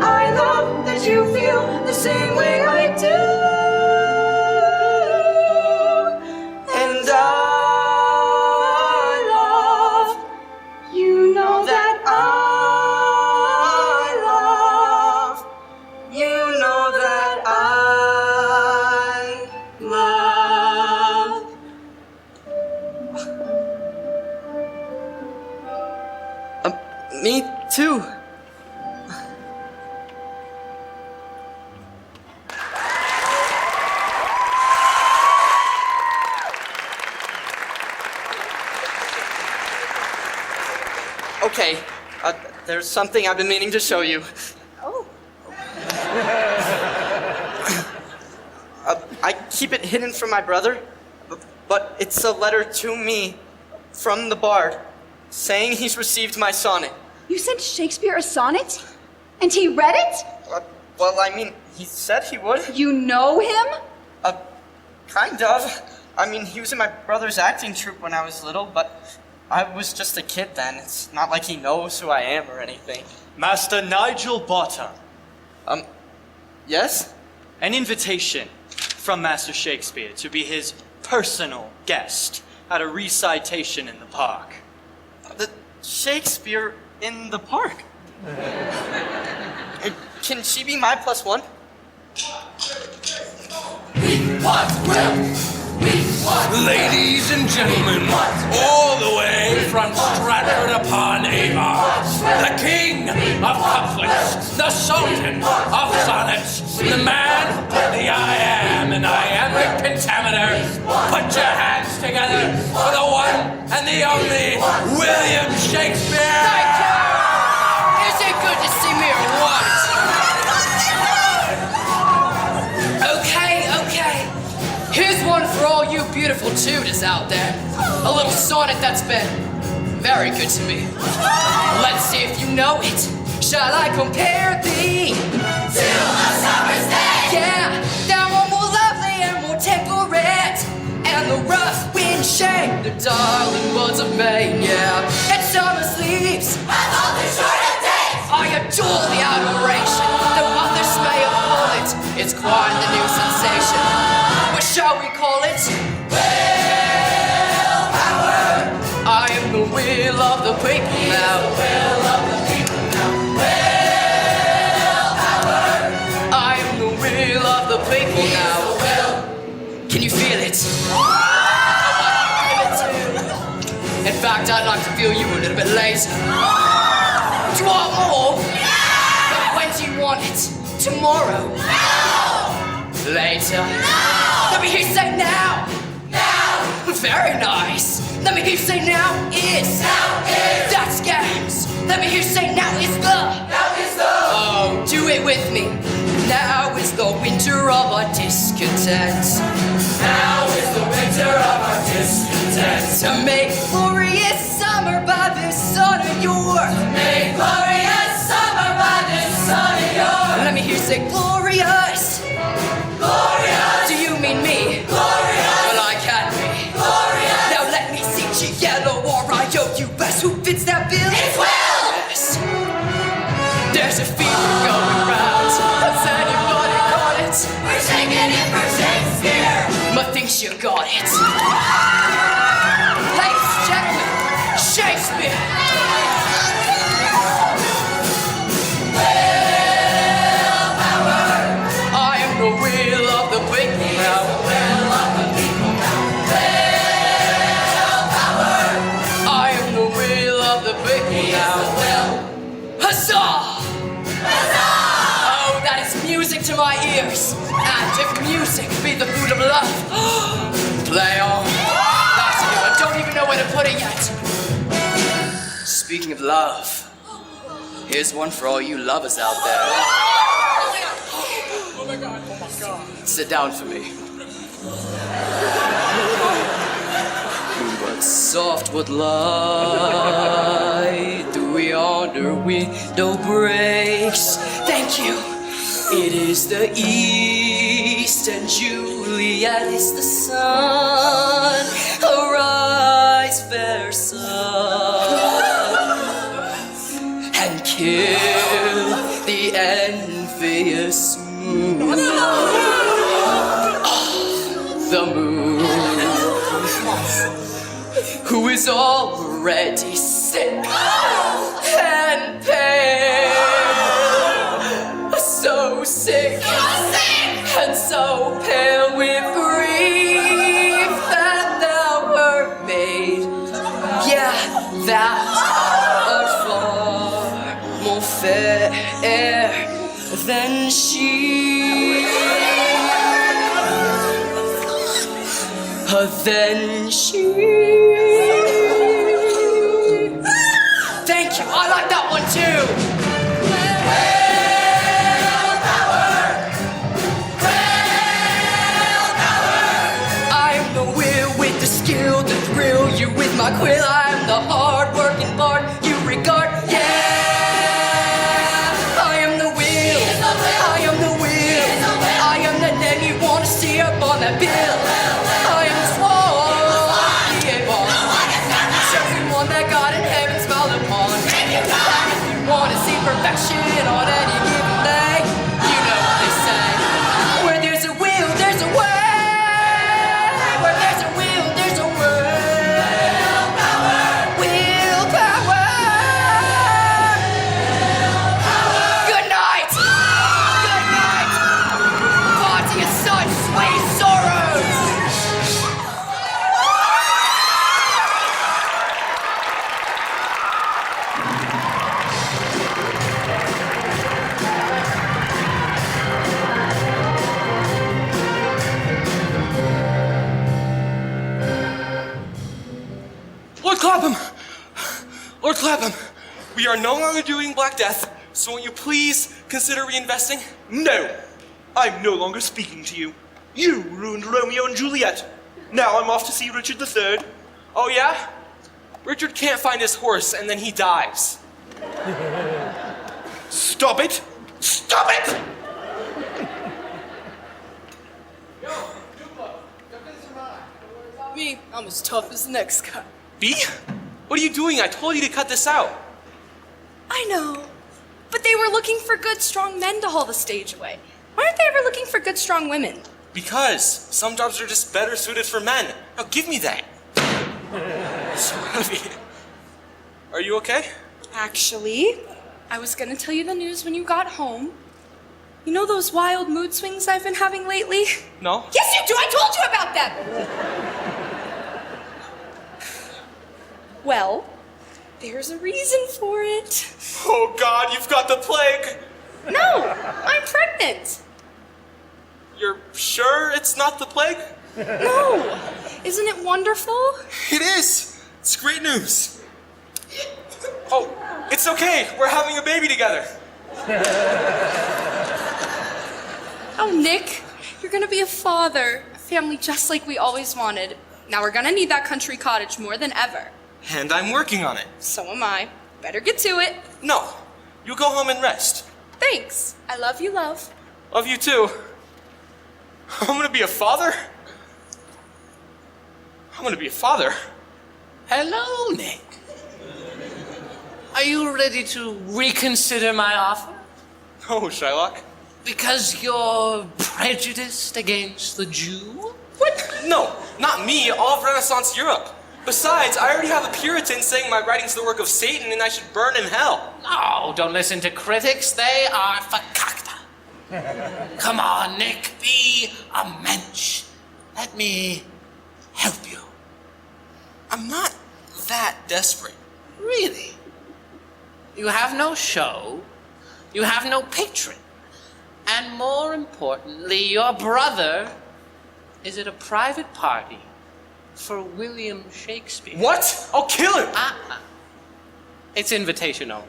I love that you feel the same way I do. And I love, you know that I love, you know that I love. Me too. Okay, there's something I've been meaning to show you. Oh. I keep it hidden from my brother, but it's a letter to me from the bard saying he's received my sonnet. You sent Shakespeare a sonnet? And he read it? Well, I mean, he said he would. You know him? Kind of. I mean, he was in my brother's acting troupe when I was little, but I was just a kid then. It's not like he knows who I am or anything. Master Nigel Bottom. Yes? An invitation from Master Shakespeare to be his personal guest at a recitation in the park. The Shakespeare in the park? Can she be my +1? Ladies and gentlemen, all the way from Stratford upon Avon, the king of couplets, the sultan of sonnets, the man, the I am, and iambic pentameter. Put your hands together for the one and the only William Shakespeare! is out there. A little sonnet that's been very good to me. Let's see if you know it. Shall I compare thee To a summer's day. Yeah, thou art more lovely and more temperate, and the rough wind shake the darling words of May. Yeah, and summer sleeps I've often short of days. I adore the adoration, though others may appall it. It's quite the new sensation. What shall we call it? Willpower. I am the will of the people now. Will of the people now. Willpower. I am the will of the people now. Can you feel it? In fact, I'd like to feel you a little bit later. Do you want more? But when do you want it? Tomorrow? Later? Let me hear you say now. Very nice. Let me hear you say now is. That's games. Let me hear you say now is the. Oh, do it with me. Now is the winter of our discontent. Now is the winter of our discontent. To make glorious summer by this sun of yours. Make glorious summer by this sun of yours. Let me hear you say glorious. Glorious. Do you mean me? Glorious. Well, I can be. Glorious. Now let me see you yellow or I owe you best. Who fits that bill? It's Will. Yes. There's a fever going round. Has anybody got it? We're taking it for Shakespeare. Methinks you got it. Ladies and gentlemen, Shakespeare. Willpower. I am the will of the people now. Will of the people now. Willpower. I am the will of the people now. Huzzah! Oh, that is music to my ears. And if music be the food of love, play on. That's good. I don't even know where to put it yet. Speaking of love, here's one for all you lovers out there. Sit down for me. But soft would lie through yonder window breaks. Thank you. It is the east, and Juliet is the sun. Arise, fair sun, and kill the envious moon. The moon, who is already sick and pale. So sick and so pale with grief that thou art made. Yeah, thou art far more fair than she. Than she. Thank you. I like that one too. Skill to thrill you with my quill. I'm the hard-working bard you regard. Yeah, I am the will. I am the will. I am the name you want to see up on that bill. I am the swan, the A-ball, chosen one that God in heaven smiled upon. And if you want to see perfection on any given day, you know what they say. Where there's a will, there's a way. Lord Clapham, we are no longer doing Black Death, so won't you please consider reinvesting? No, I'm no longer speaking to you. You ruined Romeo and Juliet. Now I'm off to see Richard III. Oh, yeah? Richard can't find his horse, and then he dies. Stop it! Stop it! Me, I'm as tough as the next guy. B? What are you doing? I told you to cut this out. I know, but they were looking for good, strong men to haul the stage away. Why aren't they ever looking for good, strong women? Because some jobs are just better suited for men. Now give me that. So heavy. Are you okay? Actually, I was gonna tell you the news when you got home. You know those wild mood swings I've been having lately? No? Yes, you do! I told you about them! Well, there's a reason for it. Oh God, you've got the plague! No, I'm pregnant. You're sure it's not the plague? No, isn't it wonderful? It is! It's great news. Oh, it's okay. We're having a baby together. Oh, Nick, you're gonna be a father. A family just like we always wanted. Now we're gonna need that country cottage more than ever. And I'm working on it. So am I. Better get to it. No, you go home and rest. Thanks. I love you, love. Love you too. I'm gonna be a father? I'm gonna be a father. Hello, Nick. Are you ready to reconsider my offer? Oh, Shylock. Because you're prejudiced against the Jew? What? No, not me. All of Renaissance Europe. Besides, I already have a Puritan saying my writing's the work of Satan and I should burn in hell. No, don't listen to critics. They are fakakta. Come on, Nick. Be a mensch. Let me help you. I'm not that desperate. Really? You have no show. You have no patron. And more importantly, your brother is at a private party for William Shakespeare. What? I'll kill him! It's invitation only.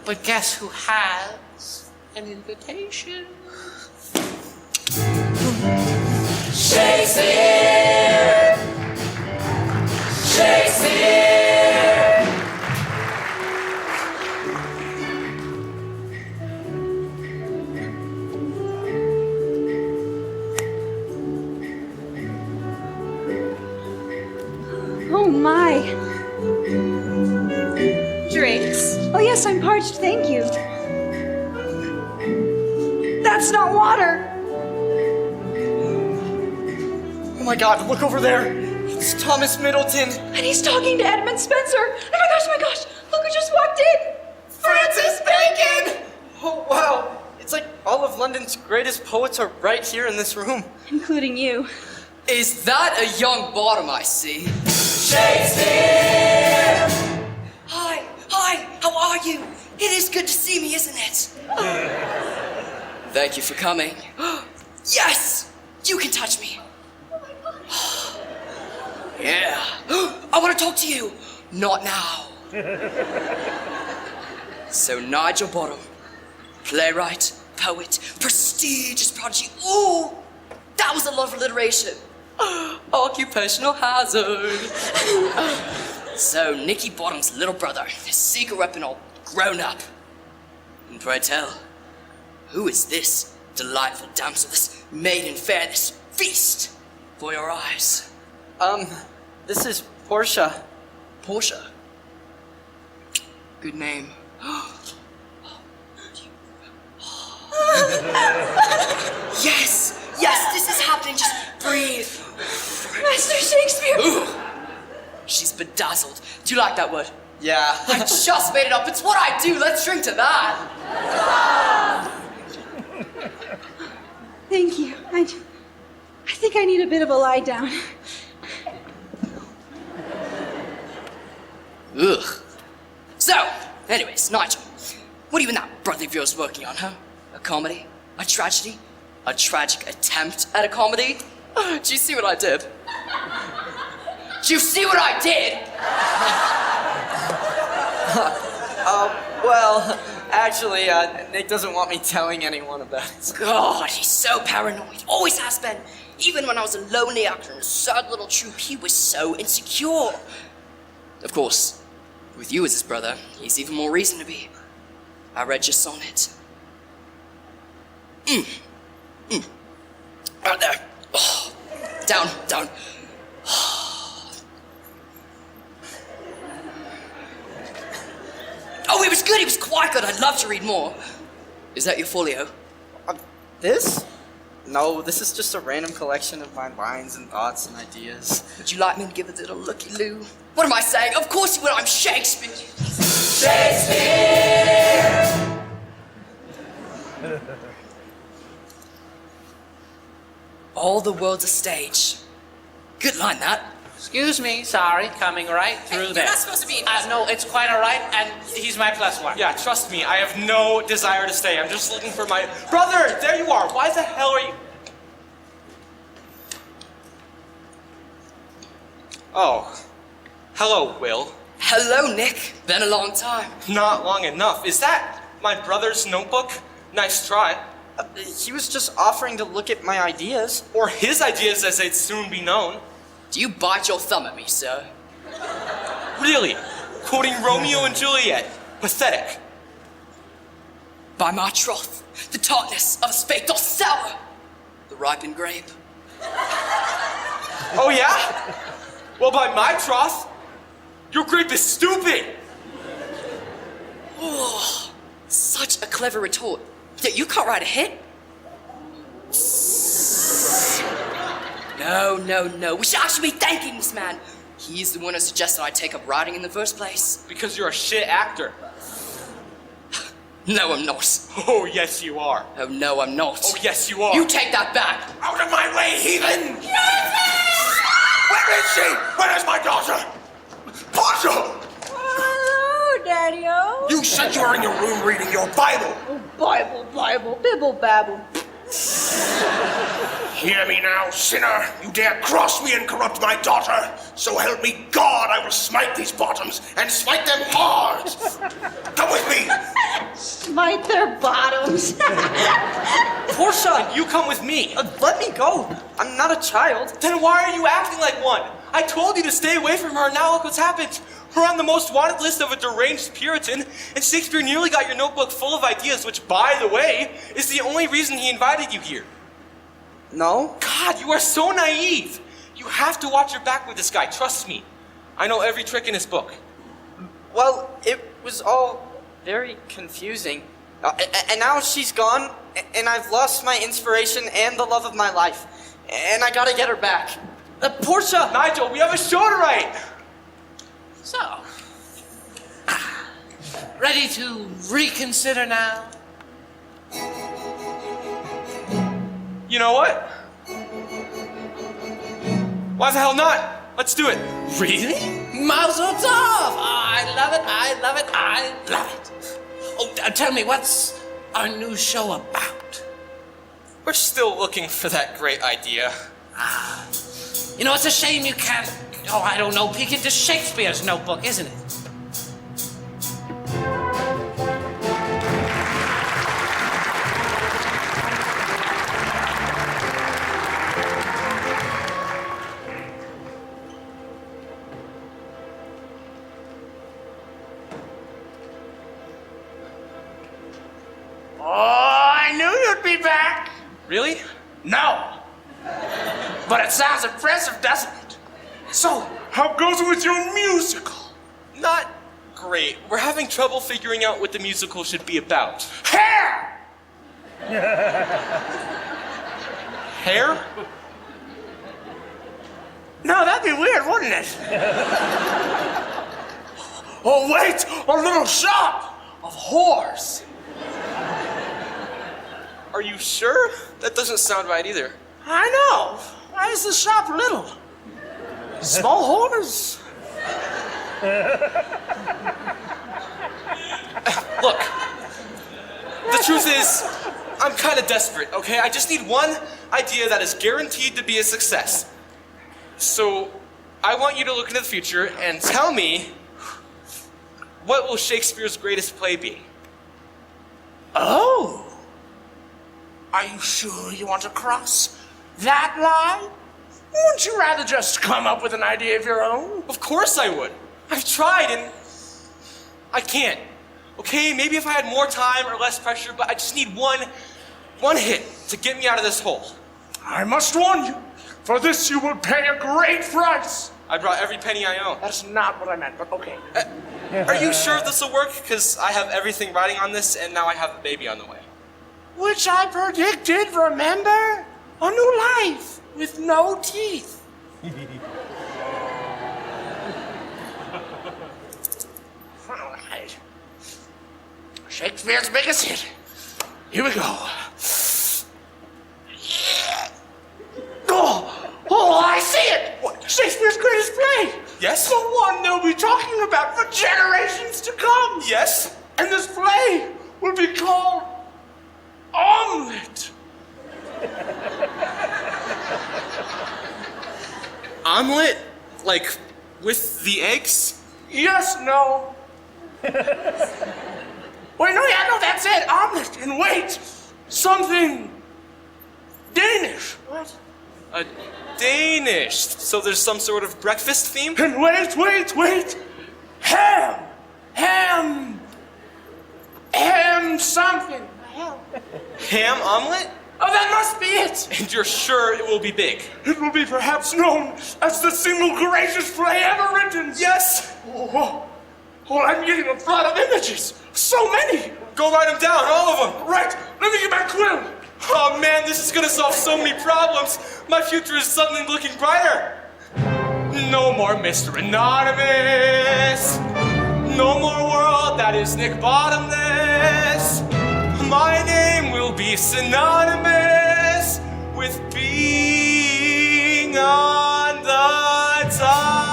But guess who has an invitation? Shakespeare! Shakespeare! Oh my. Drinks. Oh yes, I'm parched, thank you. That's not water. Oh my God, look over there. It's Thomas Middleton. And he's talking to Edmund Spencer. Oh my gosh, look who just walked in. Francis Bacon! Oh wow, it's like all of London's greatest poets are right here in this room. Including you. Is that a young bottom I see? Shakespeare! Hi, how are you? It is good to see me, isn't it? Thank you for coming. Yes! You can touch me. Yeah. I want to talk to you. Not now. So Nigel Bottom, playwright, poet, prestigious prodigy. Ooh, that was a lot of alliteration. Occupational hazard. So Nicky Bottom's little brother, his secret weapon all grown up. And pray tell, who is this delightful damsel, this maiden fair, this feast for your eyes? This is Portia. Portia. Good name. Yes, this is happening. Just breathe. Master Shakespeare! Ooh. She's bedazzled. Do you like that word? Yeah. I just made it up. It's what I do. Let's drink to that. Thank you. I think I need a bit of a lie down. Ugh. So, anyways, Nigel, what are you and that brother of yours working on, huh? A comedy? A tragedy? A tragic attempt at a comedy? Do you see what I did? Do you see what I did? Well, Actually, Nick doesn't want me telling anyone about it. God, he's so paranoid. Always has been. Even when I was a lonely actor in a sad little troupe, he was so insecure. Of course, with you as his brother, he's even more reason to be. I read your sonnet. Right there. Oh, down. Oh, it was good. It was quite good. I'd love to read more. Is that your folio? This? No, this is just a random collection of my lines and thoughts and ideas. Would you like me to give it a little looky-loo? What am I saying? Of course you would. I'm Shakespeare. Shakespeare! All the world's a stage. Good line, that. Excuse me, sorry, coming right through there. You're not supposed to be in No, it's quite all right, and he's my +1. Yeah, trust me, I have no desire to stay. I'm just looking for my... Brother, there you are. Why the hell are you... Oh. Hello, Will. Hello, Nick. Been a long time. Not long enough. Is that my brother's notebook? Nice try. He was just offering to look at my ideas. Or his ideas, as they'd soon be known. Do you bite your thumb at me, sir? Really? Quoting Romeo and Juliet. Pathetic. By my troth, the tartness of a spake doth sour the ripened grape. Oh, yeah? Well, by my troth, your grape is stupid. Oh, such a clever retort. Yet you can't write a hit? No. We should actually be thanking this man. He's the one who suggested I take up writing in the first place. Because you're a shit actor. No, I'm not. Oh, yes, you are. Oh, no, I'm not. Oh, yes, you are. You take that back. Out of my way, heathen! Where is she? Where is my daughter? Portia! Hello, Daddy-O. You said you were in your room reading your Bible. Oh, Bible, bibble babble. Hear me now, sinner. You dare cross me and corrupt my daughter. So help me God, I will smite these bottoms and smite them hard. Come with me. Smite their bottoms. Portia, you come with me. Let me go. I'm not a child. Then why are you acting like one? I told you to stay away from her, and now look what's happened. We're on the most wanted list of a deranged Puritan, and Shakespeare nearly got your notebook full of ideas, which, by the way, is the only reason he invited you here. No? God, you are so naive. You have to watch your back with this guy, trust me. I know every trick in his book. Well, it was all very confusing. And now she's gone, and I've lost my inspiration and the love of my life. And I gotta get her back. Portia! Nigel, we have a show to write! So, ready to reconsider now? You know what? Why the hell not? Let's do it. Really? Mazel tov! I love it. Oh, tell me, what's our new show about? We're still looking for that great idea. You know, it's a shame you can't, I don't know, peek into Shakespeare's notebook, isn't it? Really? No. But it sounds impressive, doesn't it? So, how goes it with your musical? Not great. We're having trouble figuring out what the musical should be about. Hair! Hair? No, that'd be weird, wouldn't it? Oh, wait! A little shop of whores. Are you sure? That doesn't sound right either. I know. Why is the shop little? Small whores? Look, the truth is, I'm kind of desperate, okay? I just need one idea that is guaranteed to be a success. So, I want you to look into the future and tell me, what will Shakespeare's greatest play be? Oh. Are you sure you want to cross that line? Wouldn't you rather just come up with an idea of your own? Of course I would. I've tried and I can't. Okay, maybe if I had more time or less pressure, but I just need one hit to get me out of this hole. I must warn you, for this you will pay a great price. I brought every penny I own. That's not what I meant, but okay. Are you sure this will work? Because I have everything riding on this, and now I have a baby on the way. Which I predicted, remember? A new life with no teeth. All right. Shakespeare's biggest hit. Here we go. Oh, I see it! What? Shakespeare's greatest play! Yes? The one they'll be talking about for generations to come! Yes? And this play will be called Omelette! Omelet? Like, with the eggs? Yes, no. Wait, no, yeah, no, that's it! Omelette! And wait! Something Danish! What? Danish. So there's some sort of breakfast theme? And wait! Ham something. Ham omelet? Oh, that must be it. And you're sure it will be big? It will be perhaps known as the single greatest play ever written. Yes. Oh, I'm getting a flood of images. So many. Go write them down, all of them. Right. Let me get my quill. Oh man, this is gonna solve so many problems. My future is suddenly looking brighter. No more Mr. Anonymous. No more world that is Nick Bottomless. My name will be synonymous with being on the top.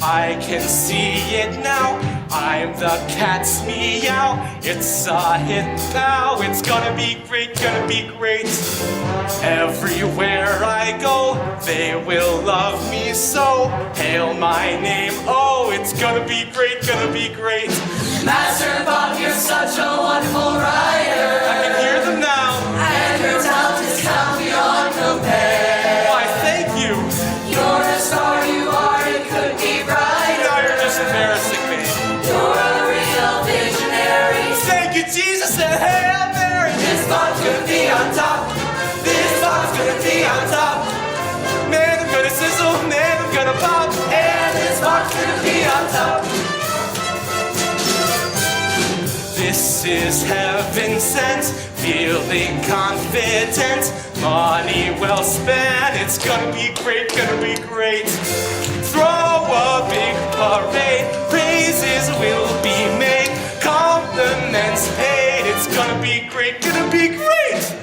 I can see it now. I'm the cat's meow. It's a hit now. It's gonna be great, gonna be great. Everywhere I go, they will love me so. Hail my name, oh, it's gonna be great, gonna be great. Master Bob, you're such a wonderful writer. I can hear them now. And your talent is now beyond compare. Why, thank you. You're a star, you are, it could be brighter. Now you're just embarrassing me. You're a real visionary. Thank you, Jesus, and Hail Mary. This box could be on top. This box could be on top. Man, I'm gonna sizzle, man, I'm gonna pop. And this box could be on top. This is heaven sent, feeling confident. Money well spent, it's gonna be great, gonna be great. Throw a big parade, praises will be made, compliments paid. It's gonna be great, gonna be great.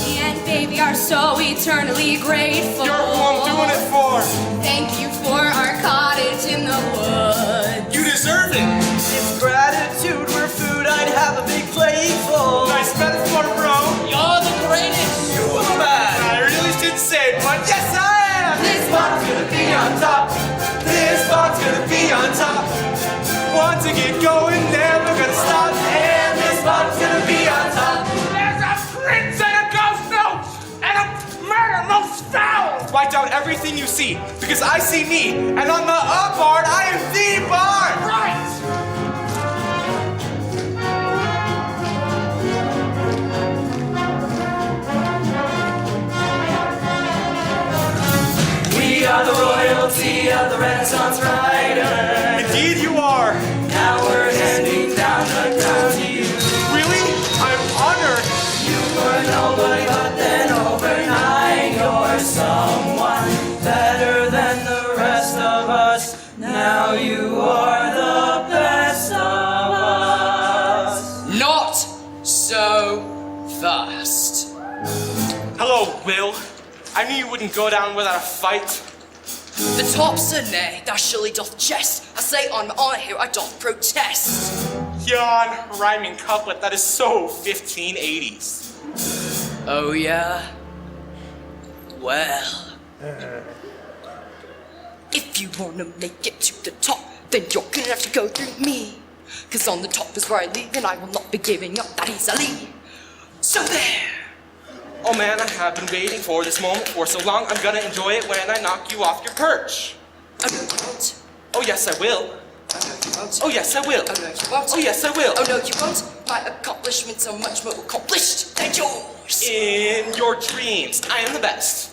Me and baby are so eternally grateful. You're who I'm doing it for. Thank you for our cottage in the woods. You deserve it. If gratitude were food, I'd have a big plate full. Nice metaphor, bro. You're the greatest. You were bad. I really should say, but yes, I am. This box could be on top. This box gonna be on top. Want to get going, never gonna stop. And this box gonna be on top. There's a prince and a ghost note and a murder most foul. Write down everything you see, because I see me, and on the up part, I am the barn. Right. We are the royalty of the Renaissance writer. Indeed you are. Now we're handing down the crown to you. Really? I'm honored. You were nobody, but then overnight you're someone better than the rest of us. Now you are the best of us. Not so fast. Hello, Will. I knew you wouldn't go down without a fight. The top sir nay, thou surely doth jest. I say on my honor here, I doth protest. Yawn, rhyming couplet, that is so 1580s. Oh yeah? Well. If you wanna make it to the top, then you're gonna have to go through me. 'Cause on the top is where I live, and I will not be giving up that easily. So there. Oh man, I have been waiting for this moment for so long. I'm gonna enjoy it when I knock you off your perch. Oh no, you won't. Oh yes, I will. Oh no, you won't. Oh yes, I will. Oh no, you won't. Oh yes, I will. Oh no, you won't. My accomplishments are much more accomplished than yours. In your dreams, I am the best.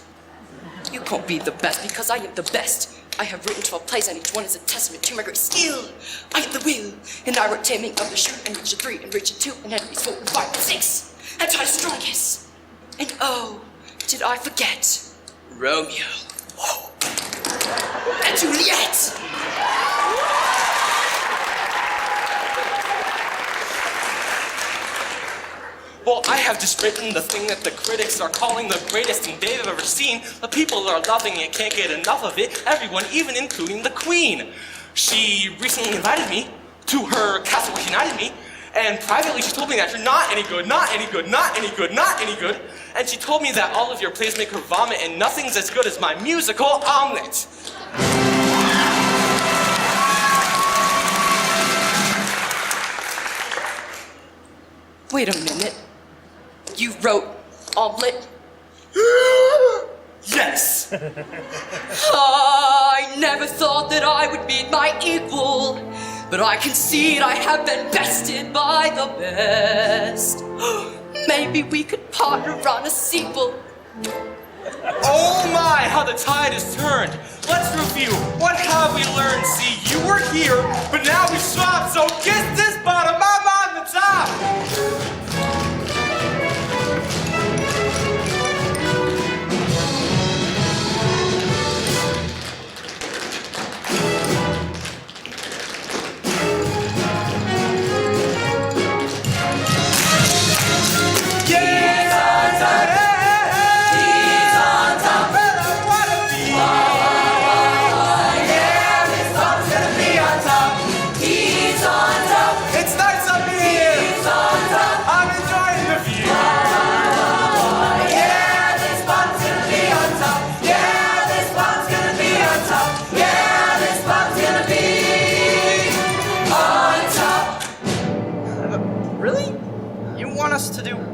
You can't be the best because I am the best. I have written 12 plays and each one is a testament to my great skill. I am the will, and I wrote Taming of the Shrew and Richard 3 and Richard 2 and Henry's 4 and 5 and 6 and Titus Andronicus. And oh, did I forget Romeo? Whoa. And Juliet! Well, I have just written the thing that the critics are calling the greatest thing they've ever seen. The people are loving it, can't get enough of it. Everyone, even including the Queen. She recently invited me to her castle where she knighted me, and privately she told me that you're not any good, not any good, not any good, not any good. And she told me that all of your plays make her vomit and nothing's as good as my musical omelet. Wait a minute. You wrote omelet? Yes! I never thought that I would meet my equal, but I concede I have been bested by the best. Maybe we could partner on a sequel. Oh my, how the tide has turned. Let's review. What have we learned? See, you were here, but now we swapped, so kiss this bottom, I'm on the top!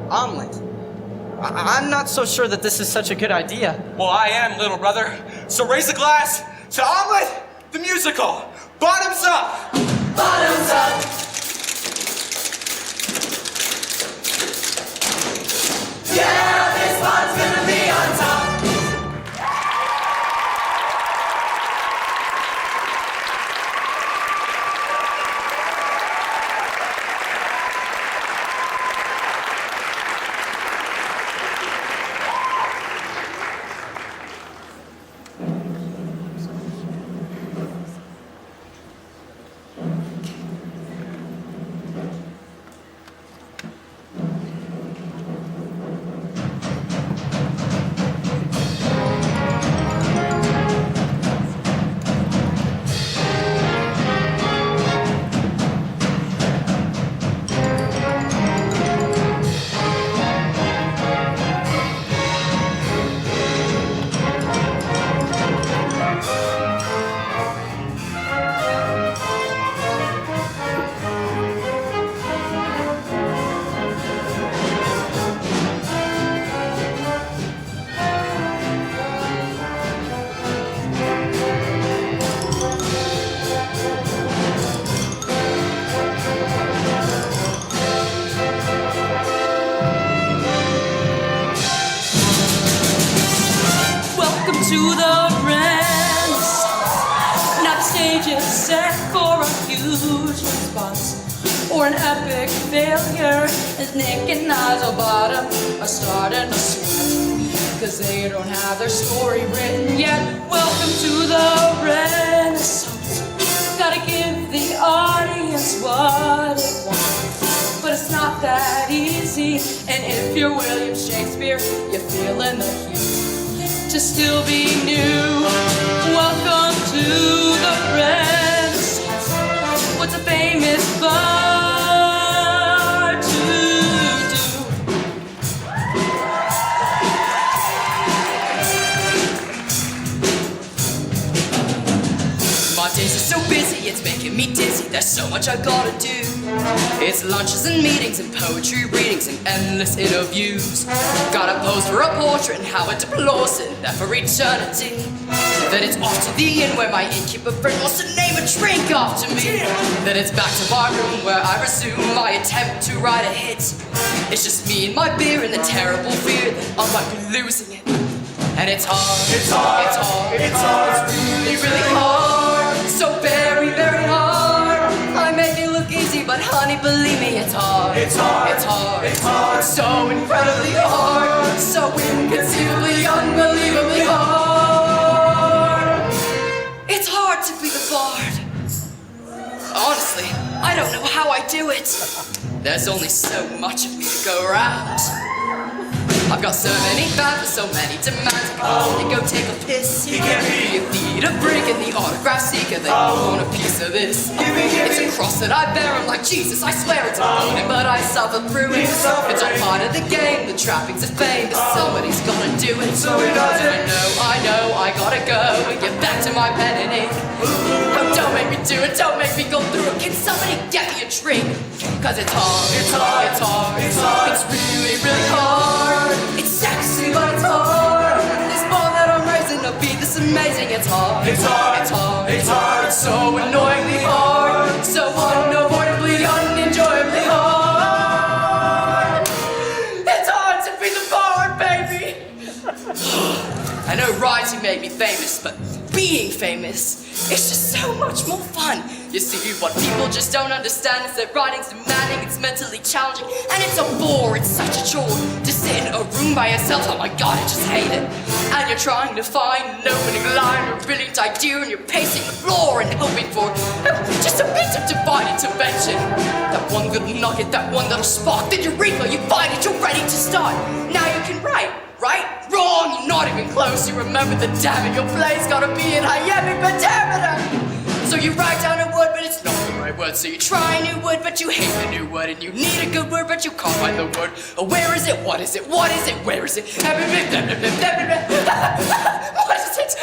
Omelet. I'm not so sure that this is such a good idea. Well, I am, little brother. So raise a glass to Omelet, the musical. Bottoms up! Bottoms up! Yeah, this one's gonna be on top! To the Renaissance. Now the stage is set for a huge response or an epic failure as Nick and Nigel Bottom are starting to sweat because they don't have their story written yet. Welcome to the Renaissance. Gotta give the audience what it wants, but it's not that easy. And if you're William Shakespeare, you're feeling the heat to still be new. Welcome to the Renaissance. What's a famous bar to do? My days are so busy, it's been making me dizzy. There's so much I gotta do. It's lunches and meetings and poetry readings and endless interviews. Gotta pose for a portrait and how it deplores it there for eternity. Then it's off to the inn where my innkeeper friend wants to name a drink after me. Then it's back to my room where I resume my attempt to write a hit. It's just me and my beer and the terrible fear that I might be losing it. And it's hard, it's hard, it's hard, it's hard, it's really, really hard. So very, very hard. I make it look easy, but honey, believe me, it's hard. It's hard, it's hard, it's hard. It's so incredibly hard. So inconceivably, unbelievably hard. It's hard to be the bard. Honestly, I don't know how I do it. There's only so much of me to go around. I've got so many fans with so many demands. I can only go take a piss. Be a theater freak and the autograph seeker. They want a piece of this. It's a cross that I bear. I'm like Jesus, I swear it's a burden, but I suffer through it. It's all part of the game. The trappings of fame. But somebody's gotta do it. So he does it. I know, I gotta go and get back to my pen and ink. Oh, don't make me do it. Don't make me go through it. Can somebody get me a drink? Cause it's hard. It's hard. It's hard. It's hard. It's really, really hard. It's sexy, but it's hard. This ball that I'm raising to be this amazing. It's hard. It's hard. It's hard. It's hard. It's so annoyingly hard. So unavoidably, unenjoyably hard. It's hard to be the bard, baby. I know writing made me famous, but being famous is just so much more fun. You see, what people just don't understand is that writing's demanding, it's mentally challenging, and it's a bore, it's such a chore to sit in a room by yourself. Oh my god, I just hate it. And you're trying to find an opening line or a brilliant idea, and you're pacing the floor and hoping for just a bit of divine intervention. That one little nugget, that one little spark, then you refill, you find it, you're ready to start. Now you can write. Right? Wrong! You're not even close. You remember the damn it. Your play's gotta be in iambic pentameter. So you write down a word, but it's not the right word. So you try a new word, but you hate the new word. And you need a good word, but you can't find the word. Where is it? What is it? What is it? Where is it? What is it? What is it?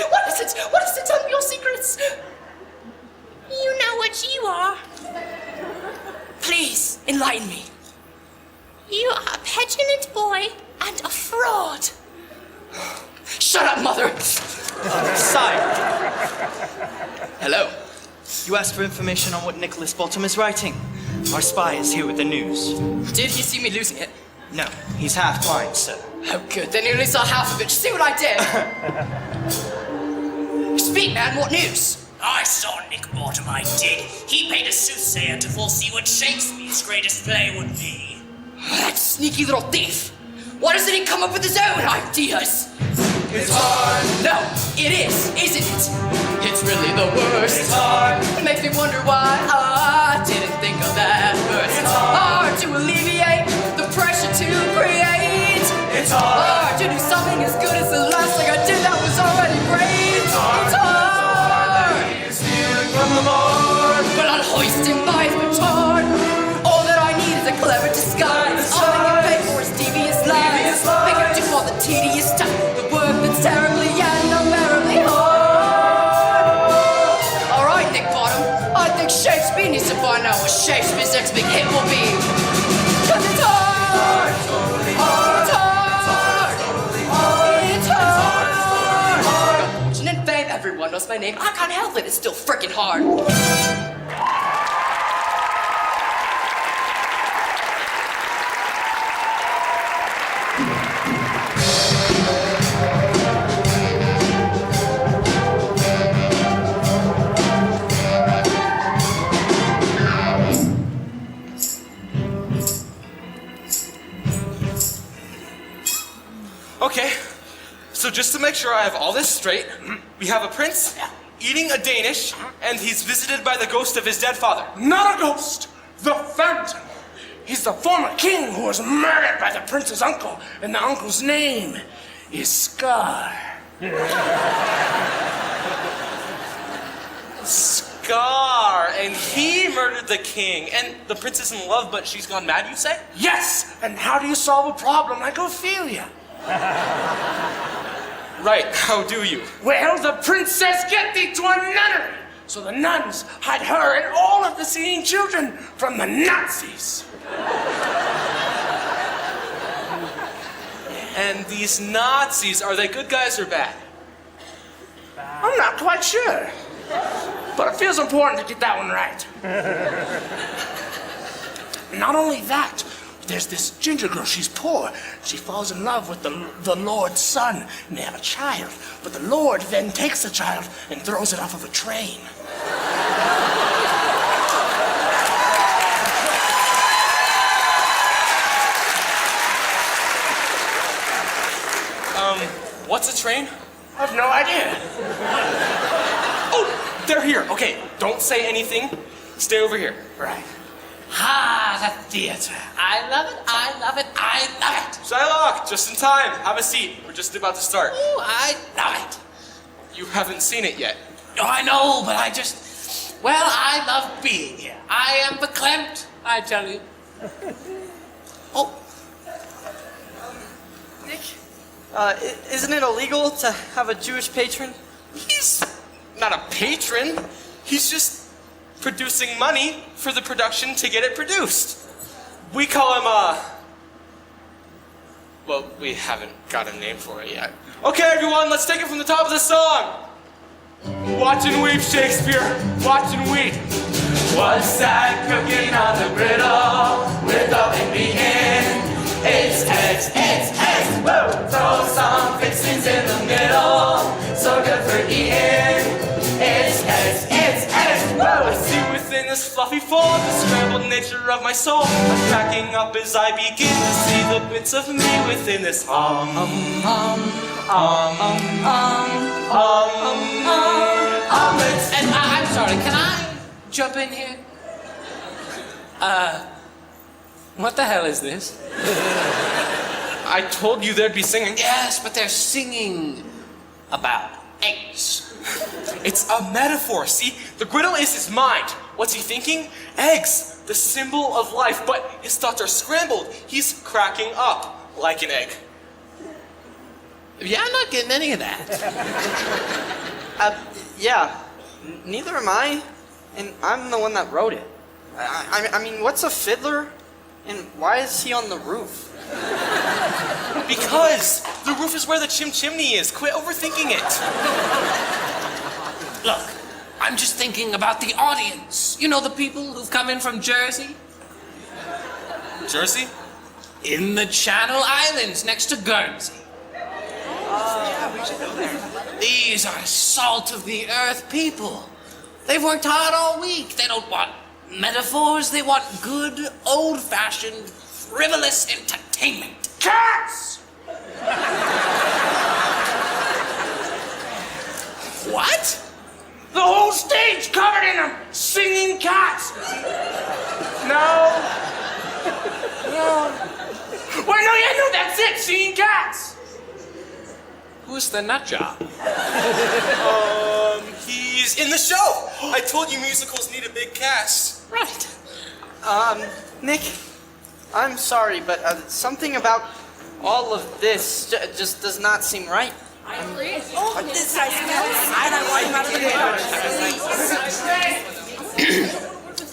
What is it? Tell me your secrets. You know what you are. Please, enlighten me. You are a petulant boy and a fraud. Shut up, mother! Sire. Hello. You asked for information on what Nicholas Bottom is writing. Our spy is here with the news. Did he see me losing it? No, he's half blind, sir. Oh, good. Then you only saw half of it. See what I did? Speak, man. What news? I saw Nick Bottom, I did. He paid a soothsayer to foresee what Shakespeare's greatest play would be. That sneaky little thief! Why doesn't he come up with his own ideas? It's hard. No, it is, isn't it? It's really the worst. It's hard. It makes me wonder why I didn't think of that first. It's hard to alleviate the pressure to create. It's hard to do something as good as the last thing I did that was already great. It's hard. It's hard. Stealing from the Lord. But I'll hoist him by his baton. All that I need is a clever disguise. All I can pay for is devious lies. Make him do all the tedious stuff, the work that's terribly and unbearably hard. Alright, Nick Bottom, I think Shakespeare needs to find out what Shakespeare's next big hit will be. Cause it's hard! It's hard! It's hard! I got fortune and fame, everyone knows my name. I can't help it, it's still freaking hard. Okay, so just to make sure I have all this straight, we have a prince eating a Danish, and he's visited by the ghost of his dead father. Not a ghost, the phantom. He's the former king who was murdered by the prince's uncle, and the uncle's name is Scar. Scar, and he murdered the king, and the prince is in love, but she's gone mad, you say? Yes, and how do you solve a problem like Ophelia? Right, how do you? Well, the prince says, get thee to a nunnery. so the nuns hide her and all of the singing children from the Nazis. And these Nazis, are they good guys or bad? I'm not quite sure, but it feels important to get that one right. Not only that, there's this ginger girl, she's poor. She falls in love with the Lord's son, and they have a child. But the Lord then takes the child and throws it off of a train. What's a train? I have no idea. Oh, they're here. Okay, don't say anything. Stay over here. Right. Ah, the theater. I love it, I love it, I love it. Shylock, just in time. Have a seat. We're just about to start. Ooh, I love it. You haven't seen it yet. Oh, I know, but I love being here. I am verklempt, I tell you. Oh. Nick, isn't it illegal to have a Jewish patron? He's not a patron. He's just producing money for the production to get it produced. We call him, well, we haven't got a name for it yet. Okay, everyone, let's take it from the top of the song. Watch and weep, Shakespeare. Watch and weep. What's that cooking on the griddle with oven begin? It's eggs, woo! Throw some fixings in the middle, so good for eating. It's eggs, woo! I see within this fluffy fold the scrambled nature of my soul. I'm cracking up as I begin to see the bits of me within this omelet. And I'm sorry, can I jump in here? What the hell is this? I told you there'd be singing. Yes, but they're singing about eggs. It's a metaphor, see? The griddle is his mind. What's he thinking? Eggs, the symbol of life, but his thoughts are scrambled. He's cracking up like an egg. Yeah, I'm not getting any of that. Yeah, neither am I, and I'm the one that wrote it. I mean, what's a fiddler, and why is he on the roof? Because the roof is where the chimney is. Quit overthinking it. Look, I'm just thinking about the audience. You know, the people who've come in from Jersey? Jersey? In the Channel Islands next to Guernsey. These are salt of the earth people. They've worked hard all week. They don't want metaphors. They want good, old-fashioned, frivolous entertainment. Cats! What? The whole stage covered in them, singing cats. No. Wait, no, yeah, no, that's it, singing cats. Who's the nut job? He's in the show. I told you musicals need a big cast. Right. Nick, I'm sorry, but something about all of this just does not seem right. I agree. Oh, this guy smells. I don't want him out of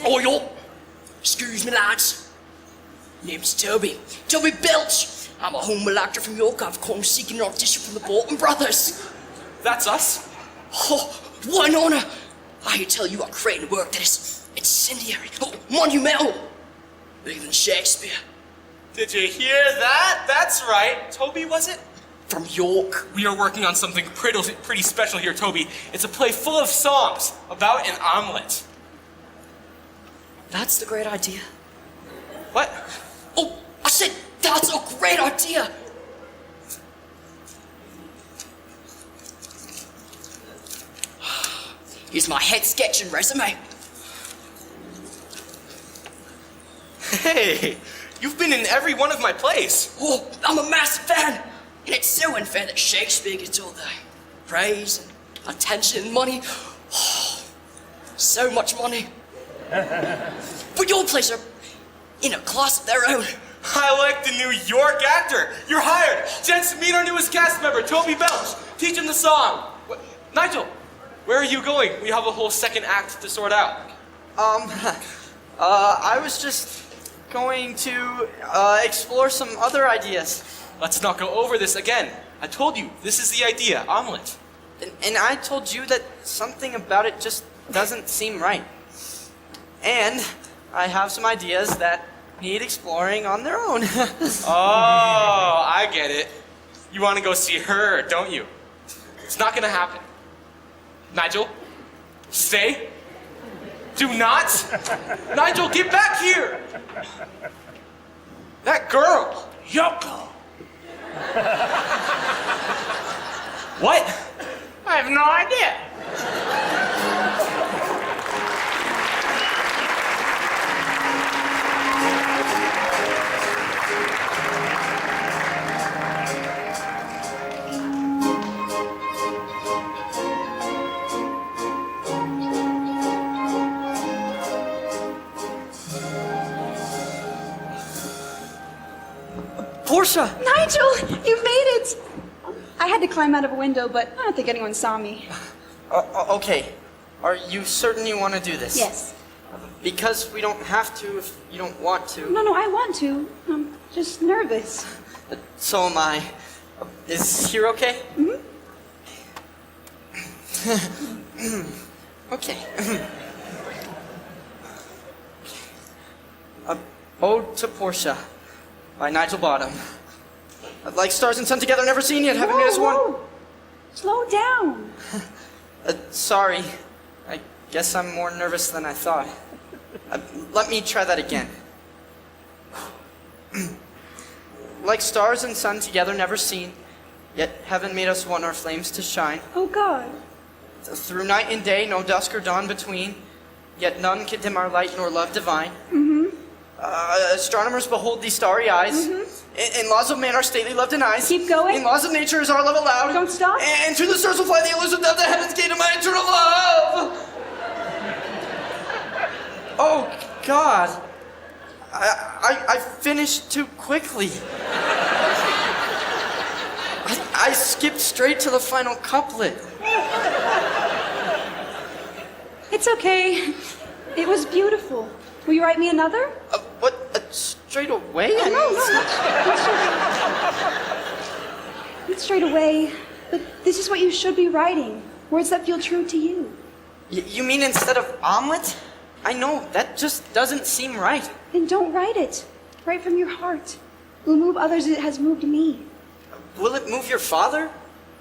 the Oh, yo. Excuse me, lads. Name's Toby. Toby Belch. I'm a humble actor from York. I've come seeking an audition from the Bolton Brothers. That's us. Oh, what an honor. I tell you, I'm creating work that is incendiary, monumental. Even Shakespeare. Did you hear that? That's right. Toby, was it? From York. We are working on something pretty special here, Toby. It's a play full of songs about an omelet. That's the great idea. What? Oh, I said that's a great idea. Here's my head sketch and resume. Hey, you've been in every one of my plays. Oh, I'm a massive fan. And it's so unfair that Shakespeare gets all the praise and attention and money. Oh, so much money. But your plays are in a class of their own. I like the New York actor. You're hired. Gents, meet our newest cast member, Toby Belch. Teach him the song. Nigel, Where are you going? We have a whole second act to sort out. I was just going to explore some other ideas. Let's not go over this again. I told you, this is the idea, omelet. And I told you that something about it just doesn't seem right. And I have some ideas that need exploring on their own. Oh, I get it. You want to go see her, don't you? It's not gonna happen. Nigel, stay. Do not. Nigel, get back here. That girl, Yoko. What? I have no idea. Portia! Nigel, you made it! I had to climb out of a window, but I don't think anyone saw me. Okay. Are you certain you want to do this? Yes. Because we don't have to if you don't want to. No, I want to. I'm just nervous. So am I. Is here okay? Okay. Ode to Portia by Nigel Bottom. Like stars and sun together, never seen yet, having made us one. Whoa. Slow down. Sorry. I guess I'm more nervous than I thought. Let me try that again. Like stars and sun together, never seen, yet heaven made us one, our flames to shine. Oh, God. Through night and day, no dusk or dawn between, yet none can dim our light nor love divine. Astronomers behold these starry eyes. In laws of man our stately love denies. Keep going. In laws of nature is our love allowed. Don't stop. And to the stars will fly the elusive of the heavens gate of my eternal love. Oh, God. I finished too quickly. I skipped straight to the final couplet. It's okay. It was beautiful. Will you write me another? What? Straight away? No, not straight away. But this is what you should be writing. Words that feel true to you. You mean instead of omelet? I know, that just doesn't seem right. Then don't write it. Write from your heart. It will move others as it has moved me. Will it move your father?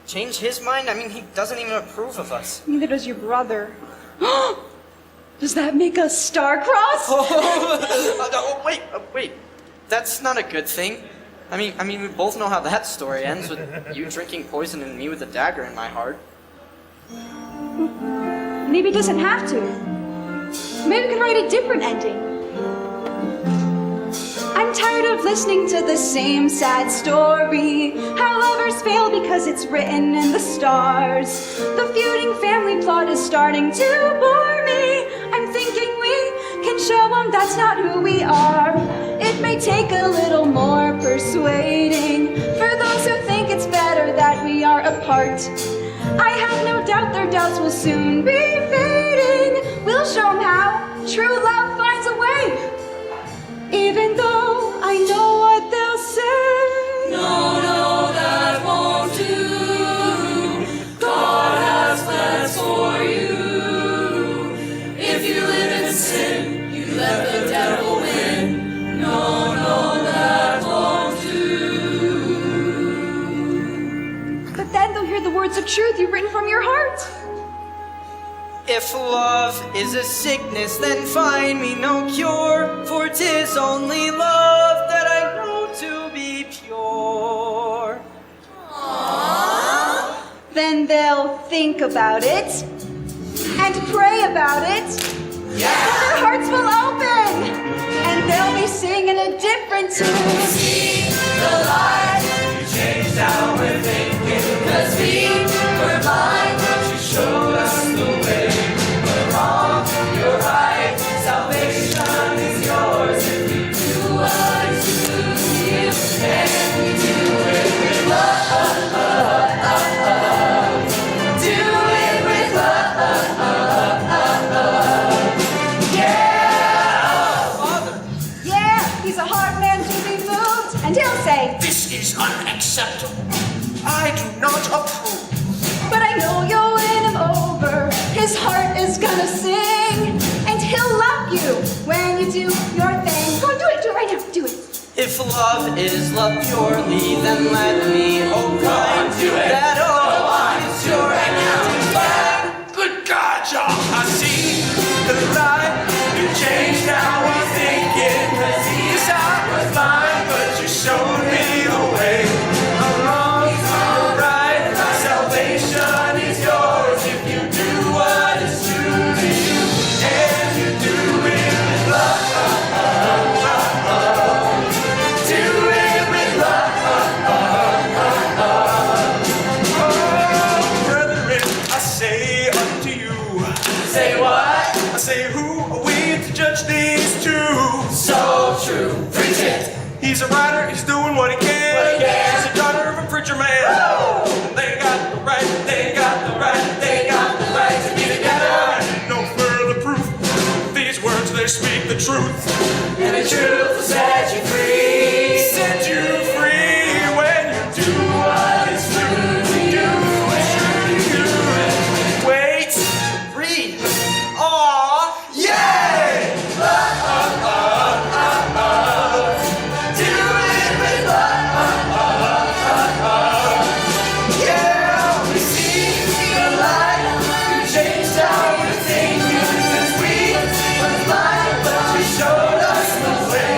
Change his mind? I mean, he doesn't even approve of us. Neither does your brother. Does that make us star-crossed? Wait. That's not a good thing. I mean, we both know how that story ends with you drinking poison and me with a dagger in my heart. Maybe it doesn't have to. Maybe we could write a different ending. I'm tired of listening to the same sad story. How lovers fail because it's written in the stars. The feuding family plot is starting to bore me. I'm thinking we can show them that's not who we are. It may take a little more persuading for those who think it's better that we are apart. I have no doubt their doubts will soon be fading. We'll show them how true love finds a way. Even though I know what they'll say. No, that won't do. God has plans for you. If you live in sin, you let the devil win. No, that won't do. But then they'll hear the words of truth you've written from your heart. If love is a sickness, then find me no cure, for 'tis only love that I know to be pure. Then they'll think about it and pray about it. Yeah. Their hearts will open and they'll be singing a different tune. See the light, you changed how we're thinking. 'Cause we were blind, but you showed us the way. We're wrong, you're right. Salvation is yours if you do what is due to you. And we do it with love. Do it with love. don't say. This is unacceptable. I do not approve. But I know you'll win him over. His heart is gonna sing, and he'll love you when you do your thing. Go on, do it right now, do it. If love is love purely, then let me hope that all is pure and now. Good God, John, I see the light. You changed how I'm thinking. This I was blind, but you showed me the way. Along the right, salvation is yours if you do what is true to you, and you do it with love. Do it with love. Oh, brethren, I say unto you. Say what? I say, who are we to judge these two? So true. Preach it. He's a writer, he's doing what he can. She's a daughter of a preacher man. And they got the right, they got the right, they got the right to be together. I need no further proof. These words, they speak the truth. And the truth will set you free. Set you free when you do what is true to you. Wait. Read. Aw. Yay! Do it with love. Yeah, we see the light. You changed how we think. Because we were blind, but you showed us the way.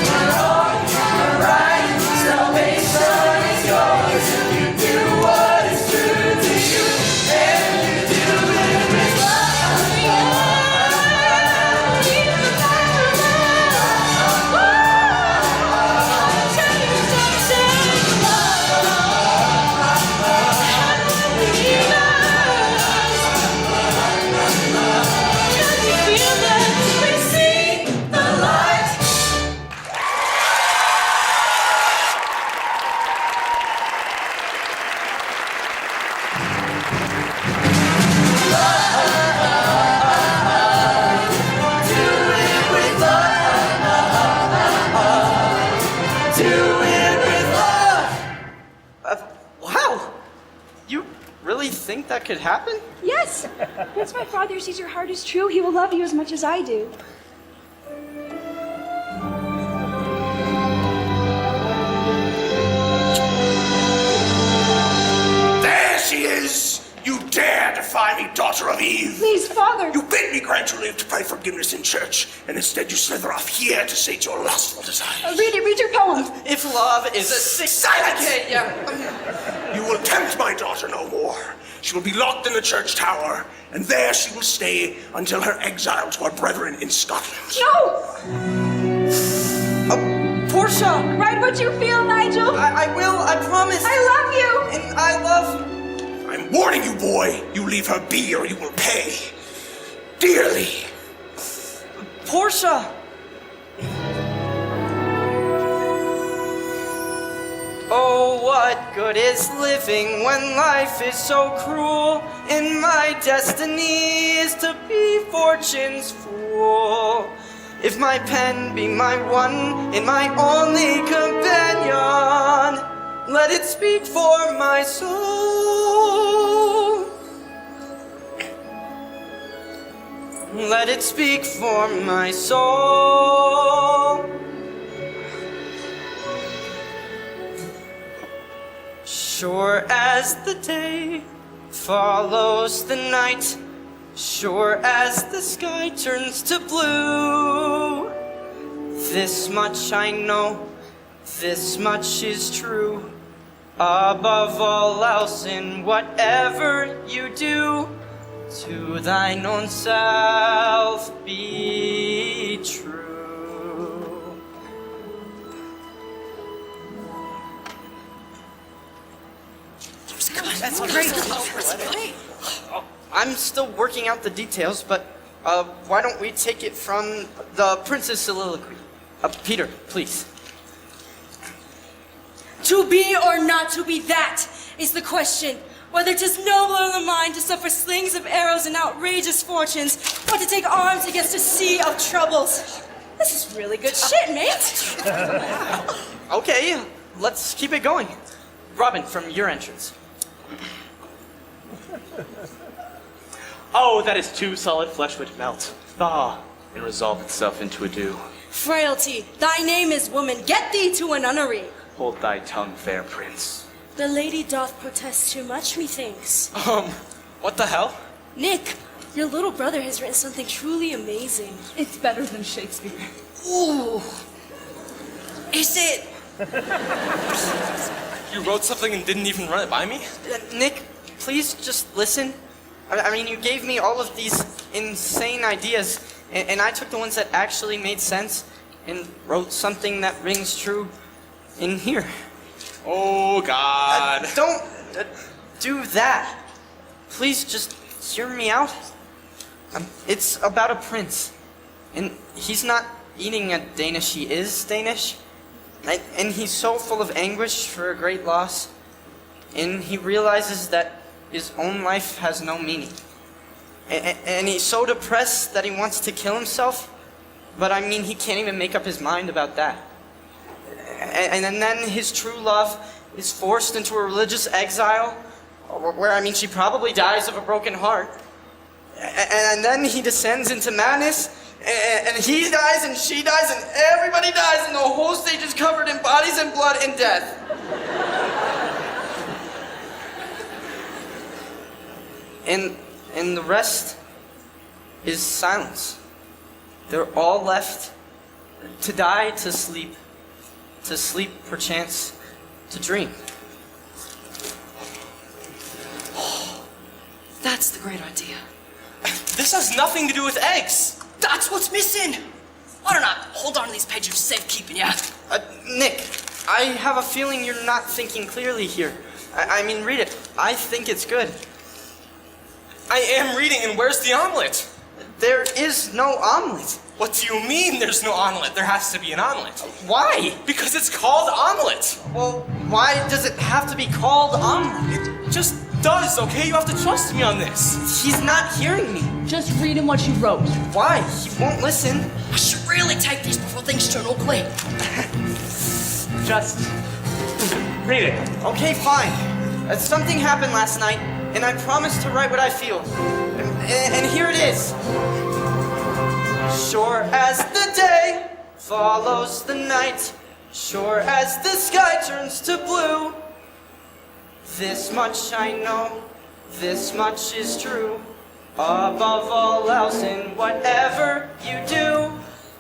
We're wrong, we're right. Salvation is yours if you do what is true to you, and you do it with love. Wow. You really think that could happen? Yes, once my father sees your heart is true, he will love you as much as I do. There she is! You dare defy me, daughter of Eve! Please, Father. You bid me grant you leave to pray forgiveness in church, and instead you slither off here to sate your lustful desires. Read your poem. If love is a sick... Silence! Okay, yeah. You will tempt my daughter no more. She will be locked in the church tower, and there she will stay until her exile to our brethren in Scotland. No! Portia! Write what you feel, Nigel. I will, I promise. I love you. And I love... I'm warning you, boy. You leave her be or you will pay. Dearly. Portia! Oh, what good is living when life is so cruel? And my destiny is to be fortune's fool. If my pen be my one and my only companion, let it speak for my soul. Let it speak for my soul. Sure as the day follows the night, sure as the sky turns to blue, this much I know, this much is true. Above all else, in whatever you do, to thine own self be true. That's great. That's great. I'm still working out the details, but why don't we take it from the Princess Soliloquy? Peter, please. To be or not to be, that is the question. Whether 'tis nobler in the mind to suffer slings of arrows and outrageous fortunes, or to take arms against a sea of troubles. This is really good shit, mate. Okay, let's keep it going. Robin, from your entrance. Oh, that is too solid flesh would melt, thaw, and resolve itself into a dew. Frailty, thy name is woman. Get thee to a nunnery. Hold thy tongue, fair prince. The lady doth protest too much, methinks. What the hell? Nick, your little brother has written something truly amazing. It's better than Shakespeare. Ooh. Is it? You wrote something and didn't even run it by me? Nick, please just listen. I mean, you gave me all of these insane ideas, and I took the ones that actually made sense and wrote something that rings true in here. Oh, God. Don't do that. Please just hear me out. It's about a prince, and he's not eating a Danish, he is Danish. And he's so full of anguish for a great loss, and he realizes that his own life has no meaning. And he's so depressed that he wants to kill himself, but I mean, he can't even make up his mind about that. And then his true love is forced into a religious exile, where, I mean, she probably dies of a broken heart. And then he descends into madness, and he dies, and she dies, and everybody dies, and the whole stage is covered in bodies and blood and death. And the rest is silence. They're all left to die, to sleep perchance, to dream. That's the great idea. This has nothing to do with eggs. That's what's missing. Why don't I hold on to these pages for safekeeping, yeah? Nick, I have a feeling you're not thinking clearly here. I mean, read it. I think it's good. I am reading, and where's the omelet? There is no omelet. What do you mean there's no omelet? There has to be an omelet. Why? Because it's called omelet. Well, why does it have to be called omelet? It just does, okay? You have to trust me on this. He's not hearing me. Just read him what you wrote. Why? He won't listen. I should really take these before things turn ugly. Just read it. Okay, fine. Something happened last night, and I promised to write what I feel. And here it is. Sure as the day follows the night, sure as the sky turns to blue, this much I know, this much is true. Above all else, in whatever you do,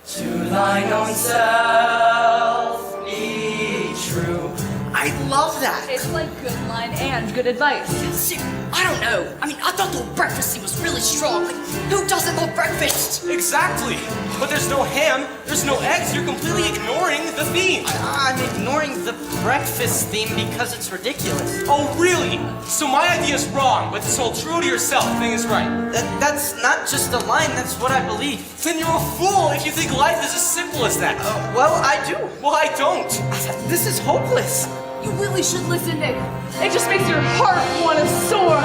to thine own self be true. I love that. It's like good line and good advice. See, I don't know. I mean, I thought the breakfast scene was really strong. Like, who doesn't love breakfast? Exactly. But there's no ham, there's no eggs. You're completely ignoring the theme. I'm ignoring the breakfast theme because it's ridiculous. Oh, really? So my idea's wrong, but this whole true to yourself thing is right. That's not just a line, that's what I believe. Then you're a fool if you think life is as simple as that. Well, I do. Well, I don't. This is hopeless. You really should listen, Nick. It just makes your heart want to soar.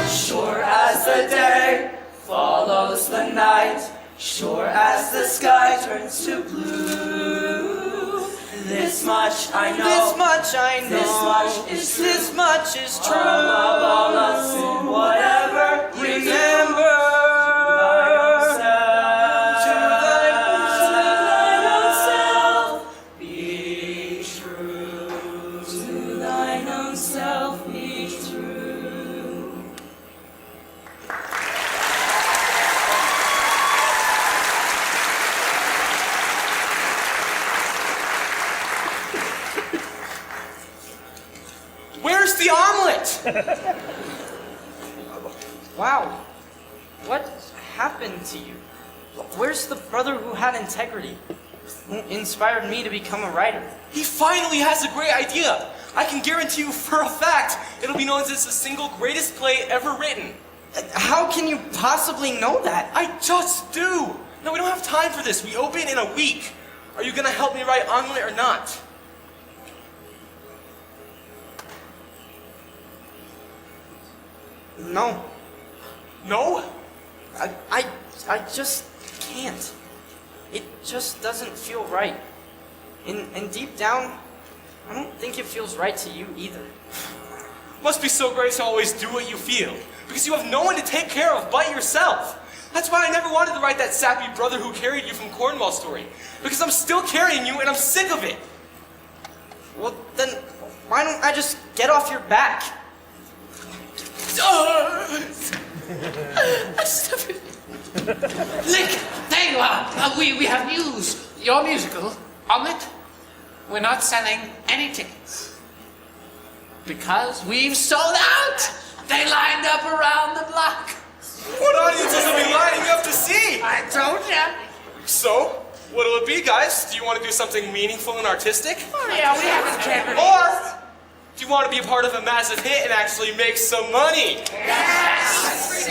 Sure as the day follows the night, sure as the sky turns to blue, this much I know, this much I know, this much is true. Above all us in whatever you remember. Where's the omelet? Wow. What happened to you? Where's the brother who had integrity? Who inspired me to become a writer? He finally has a great idea. I can guarantee you for a fact it'll be known as the single greatest play ever written. How can you possibly know that? I just do. No, we don't have time for this. We open in a week. Are you gonna help me write omelet or not? No. No? I just can't. It just doesn't feel right. And deep down, I don't think it feels right to you either. Must be so great to always do what you feel, because you have no one to take care of but yourself. That's why I never wanted to write that sappy brother who carried you from Cornwall story, because I'm still carrying you and I'm sick of it. Well, then, why don't I just get off your back? Lick, Dangler, we have news. Your musical, Omelette, we're not selling any tickets. Because we've sold out. They lined up around the block. What audiences will be lining up to see? I told ya. So, what'll it be, guys? Do you want to do something meaningful and artistic? Oh, yeah, we haven't cared. Or do you want to be a part of a massive hit and actually make some money? Yes!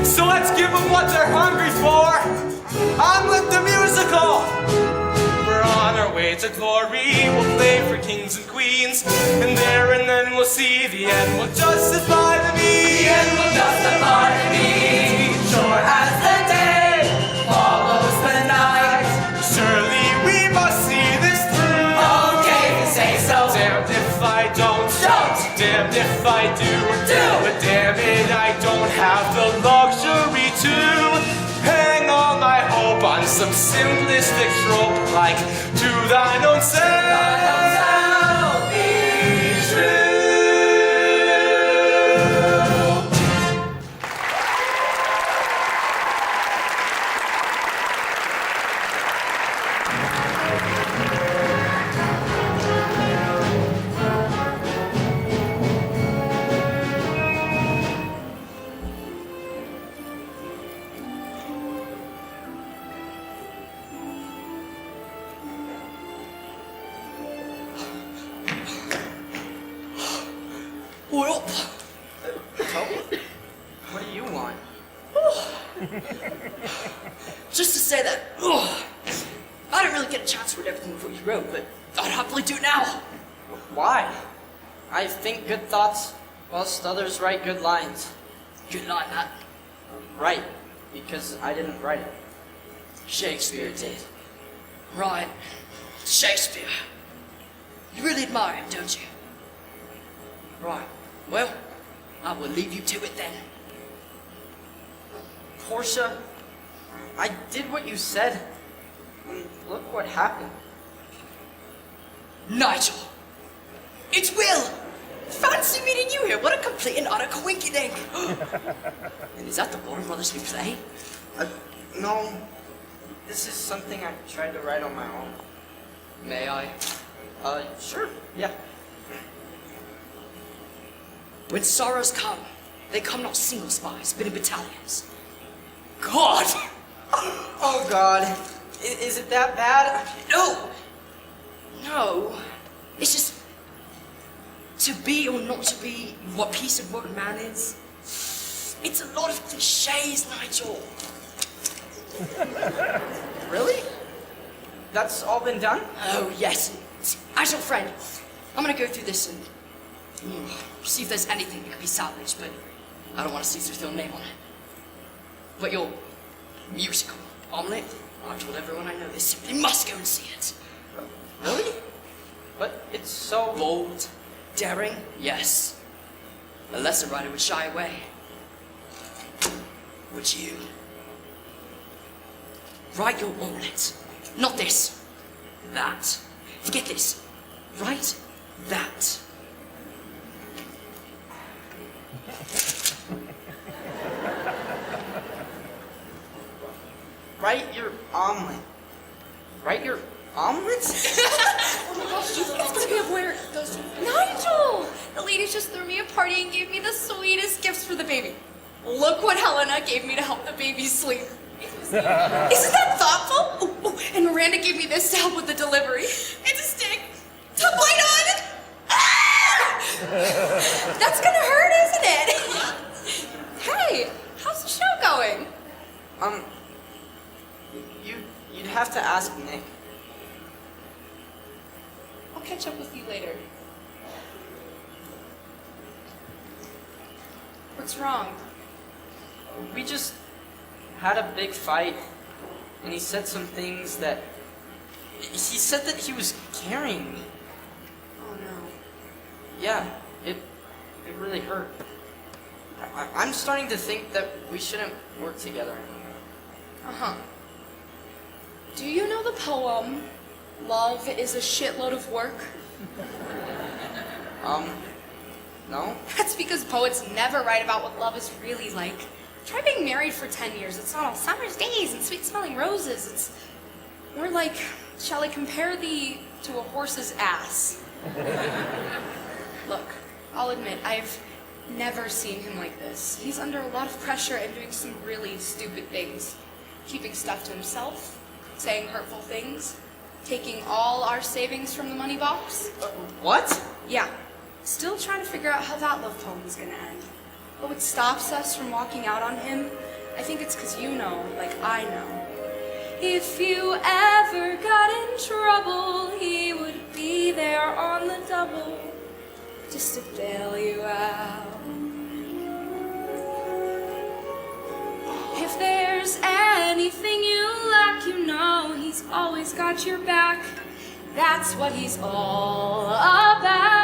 So let's give them what they're hungry for. Omelette the musical. We're on our way to glory. We'll play for kings and queens, and there and then we'll see the end will justify the means. The end will justify the means. Sure as the day follows the night. Surely we must see this through. Okay, if you say so. Damned if I don't. Damned if I do. But damn it, I don't have the luxury to hang all my hope on some simplistic trope like to thine own self be true. Well, What do you want? just to say that, I didn't really get a chance to read everything before you wrote, but I'd happily do it now. Why? I think good thoughts, whilst others write good lines. Good line, that. Right, because I didn't write it. Shakespeare did. Right. Shakespeare. You really admire him, don't you? Right. Well, I will leave you to it then. Portia, I did what you said, and look what happened. Nigel! It's Will! Fancy meeting you here. What a complete and utter coinkydink. And is that the Warner Brothers new play? No, this is something I tried to write on my own. May I? Sure, yeah. When sorrows come, they come not single spies, but in battalions. God! Oh God, is it that bad? No! No. It's just to be or not to be what piece of work man is. It's a lot of cliches, Nigel. Really? That's all been done? Oh, yes. As your friend, I'm gonna go through this and see if there's anything that can be salvaged, but I don't want to see Caesar's real name on it. But your musical, Omelette, I've told everyone I know they simply must go and see it. Really? But it's so... Bold, daring, yes. A lesser writer would shy away. Would you? Write your Omelette. Not this. That. Forget this. Write that. Write your omelet. Write your omelet? Oh my gosh, do you think it's gonna be a boy or those two? Nigel! The ladies just threw me a party and gave me the sweetest gifts for the baby. Look what Helena gave me to help the baby sleep. Isn't that thoughtful? Oh, and Miranda gave me this to help with the delivery. It's a stick to bite on. Ah! That's gonna hurt, isn't it? Hey, how's the show going? You'd have to ask Nick. I'll catch up with you later. What's wrong? We just had a big fight, and he said some things that He said that he was carrying me. Oh no. Yeah, it really hurt. I'm starting to think that we shouldn't work together anymore. Uh-huh. Do you know the poem, Love is a Shitload of Work? No? That's because poets never write about what love is really like. Try being married for 10 years. It's not all summer's days and sweet-smelling roses. It's more like, shall I compare thee to a horse's ass? Look, I'll admit, I've never seen him like this. He's under a lot of pressure and doing some really stupid things. Keeping stuff to himself, saying hurtful things, taking all our savings from the money box. What? Yeah. Still trying to figure out how that love poem is gonna end. But what stops us from walking out on him, I think it's because you know, like I know. If you ever got in trouble, he would be there on the double, just to bail you out. If there's anything you lack, you know he's always got your back. That's what he's all about.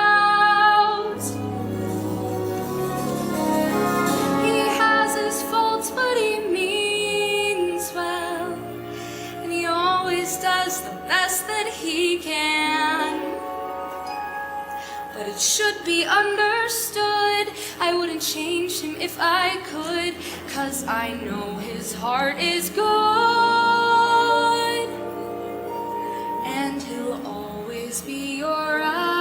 He has his faults, but he means well, and he always does the best that he can. But it should be understood, I wouldn't change him if I could, 'cause I know his heart is good, and he'll always be your right-hand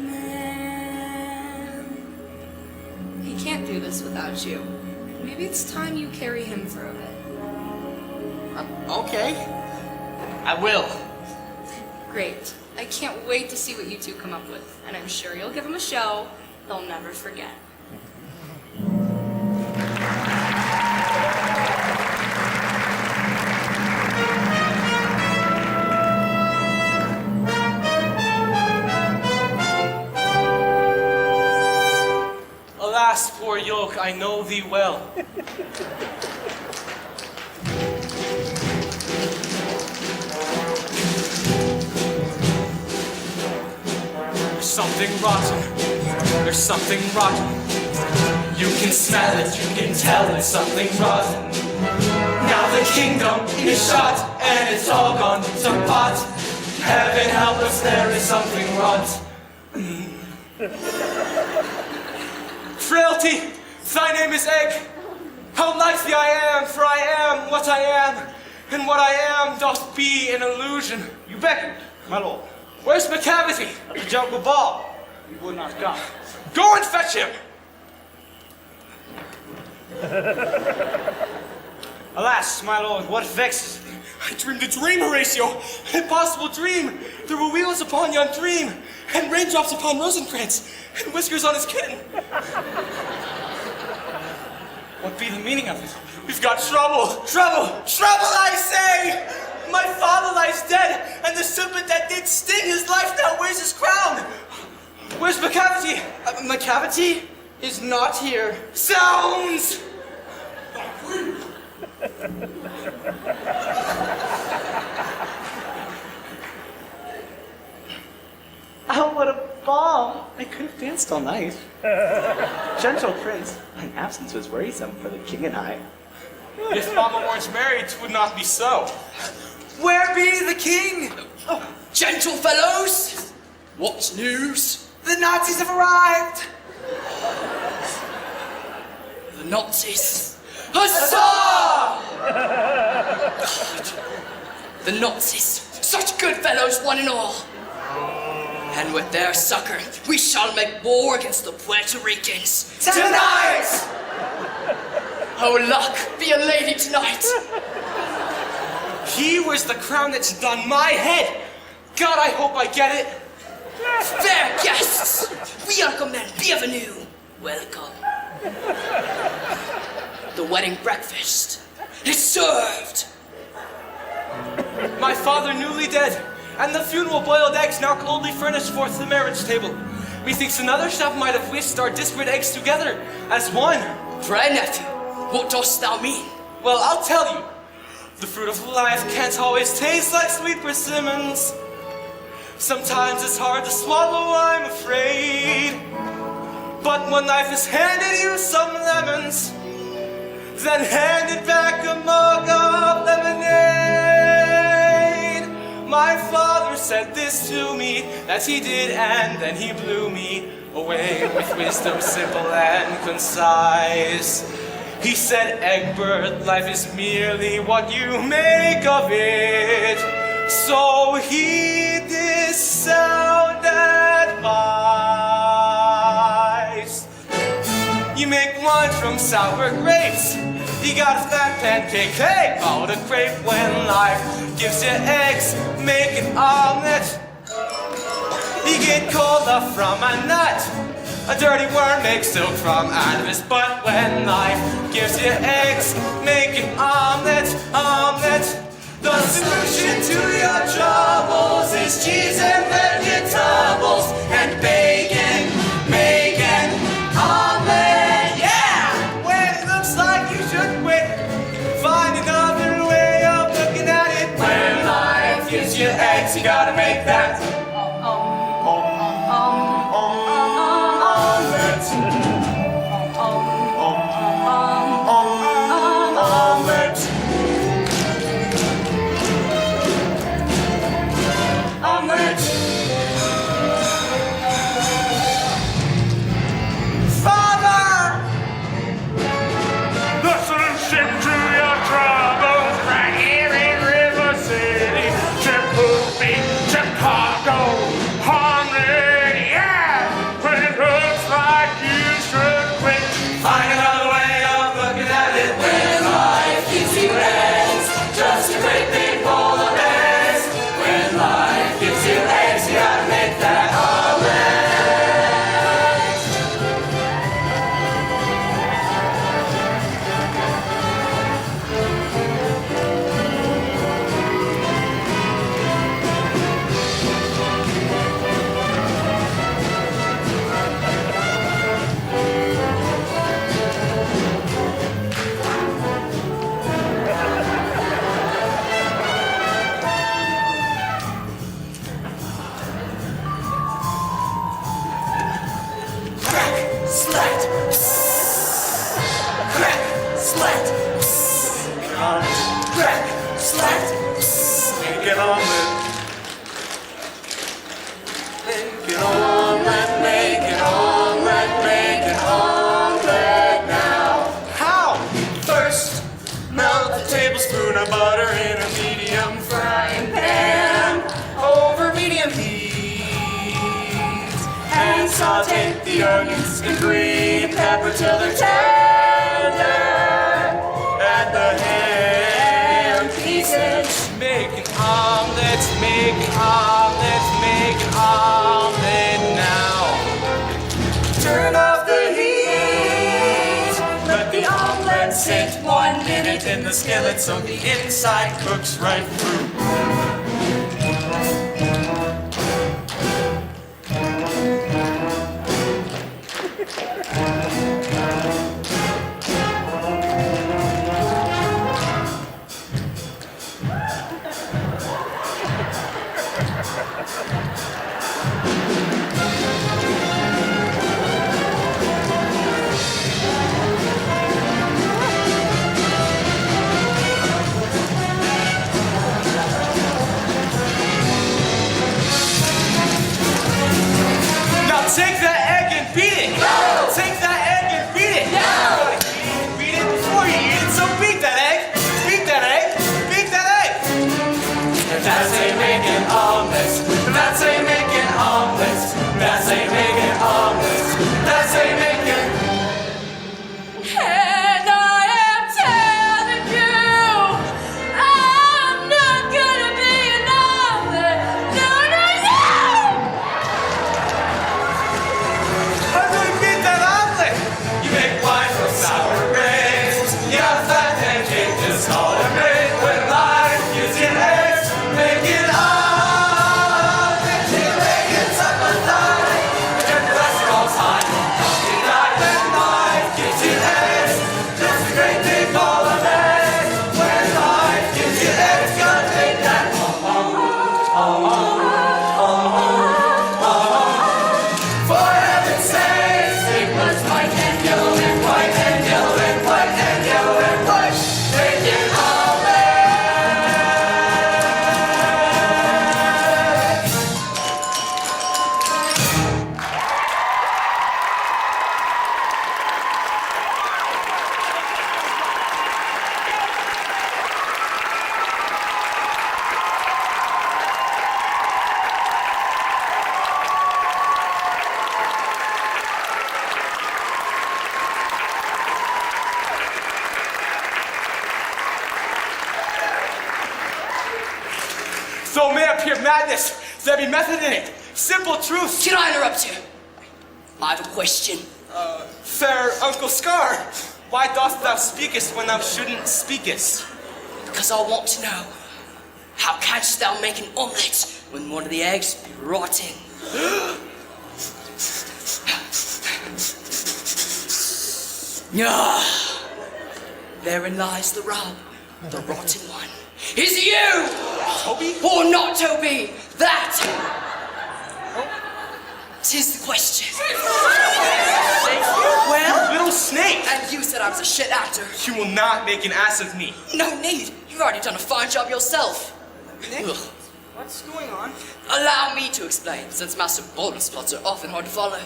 man. He can't do this without you. Maybe it's time you carry him for a bit. Okay. I will. Great. I can't wait to see what you two come up with, and I'm sure you'll give him a show they'll never forget. Alas, poor yoke, I know thee well. There's something rotten. There's something rotten. You can smell it, you can tell it's something rotten. Now the kingdom is shot and it's all gone to pot. Heaven help us, there is something rotten. Frailty, thy name is Egg. How like thee I am, for I am what I am, and what I am doth be an illusion. You beckoned, my lord. Where's McCavity? At the jungle ball. He would not come. Go and fetch him! Alas, my lord, what vexes thee? I dreamed a dream, Horatio. An impossible dream. There were wheels upon yon dream, and raindrops upon Rosencrantz, and whiskers on his kitten. What be the meaning of it? We've got trouble. Trouble! Trouble, I say! My father lies dead, and the serpent that did sting his life now wears his crown. Where's McCavity? McCavity is not here. Sounds! Oh, what a ball! I could have danced all night. Gentle prince, my absence was worrisome for the king and I. If Mama weren't married, 'twould not be so. Where be the king? Oh, gentle fellows, what's news? The Nazis have arrived. The Nazis. Huzzah! God, the Nazis, such good fellows one and all. And with their succor, we shall make war against the Puerto Ricans. Tonight! Oh, luck, be a lady tonight. He wears the crown that's on my head. God, I hope I get it. Fair guests, we recommend bienvenue. Welcome. The wedding breakfast is served. My father newly dead, and the funeral boiled eggs now coldly furnished forth the marriage table. Methinks another chef might have whisked our disparate eggs together as one. Pray, nephew, what dost thou mean? Well, I'll tell you. The fruit of life can't always taste like sweet persimmons. Sometimes it's hard to swallow, I'm afraid. But when life has handed you some lemons, then handed back a mug of lemonade. My father said this to me, that he did, and then he blew me away with wisdom simple and concise. He said, Egbert, life is merely what you make of it. So heed this sound advice. You make wine from sour grapes. You got a fat pancake, hey, call it a crepe. When life gives you eggs, make an omelet. You get cola from a nut. A dirty worm makes silk from out of his butt. When life gives you eggs, make an omelet, omelet. The solution to your troubles is cheese and vegetables and bacon, bacon, omelet, yeah! When it looks like you should quit, find another way of looking at it. When life gives you eggs, you gotta make that saute the onions and green pepper till they're tender. Add the ham pieces. Make an omelet, make an omelet, make an omelet now. Turn off the heat. Let the omelet sit 1 minute in the skillet so the inside cooks right through. Though may appear madness, there be method in it. Simple truth. Can I interrupt you? I have a question. Fair Uncle Scar, why dost thou speakest when thou shouldn't speakest? Because I want to know, how canst thou make an omelette when one of the eggs be rotten? Ah, therein lies the rub. The rotten one is you! Toby? Or not Toby! That! Tis the question. Well, little snake! And you said I was a shit actor. You will not make an ass of me. No need. You've already done a fine job yourself. Nick, Ugh. what's going on? Allow me to explain, since Master Bolden's plots are often hard to follow.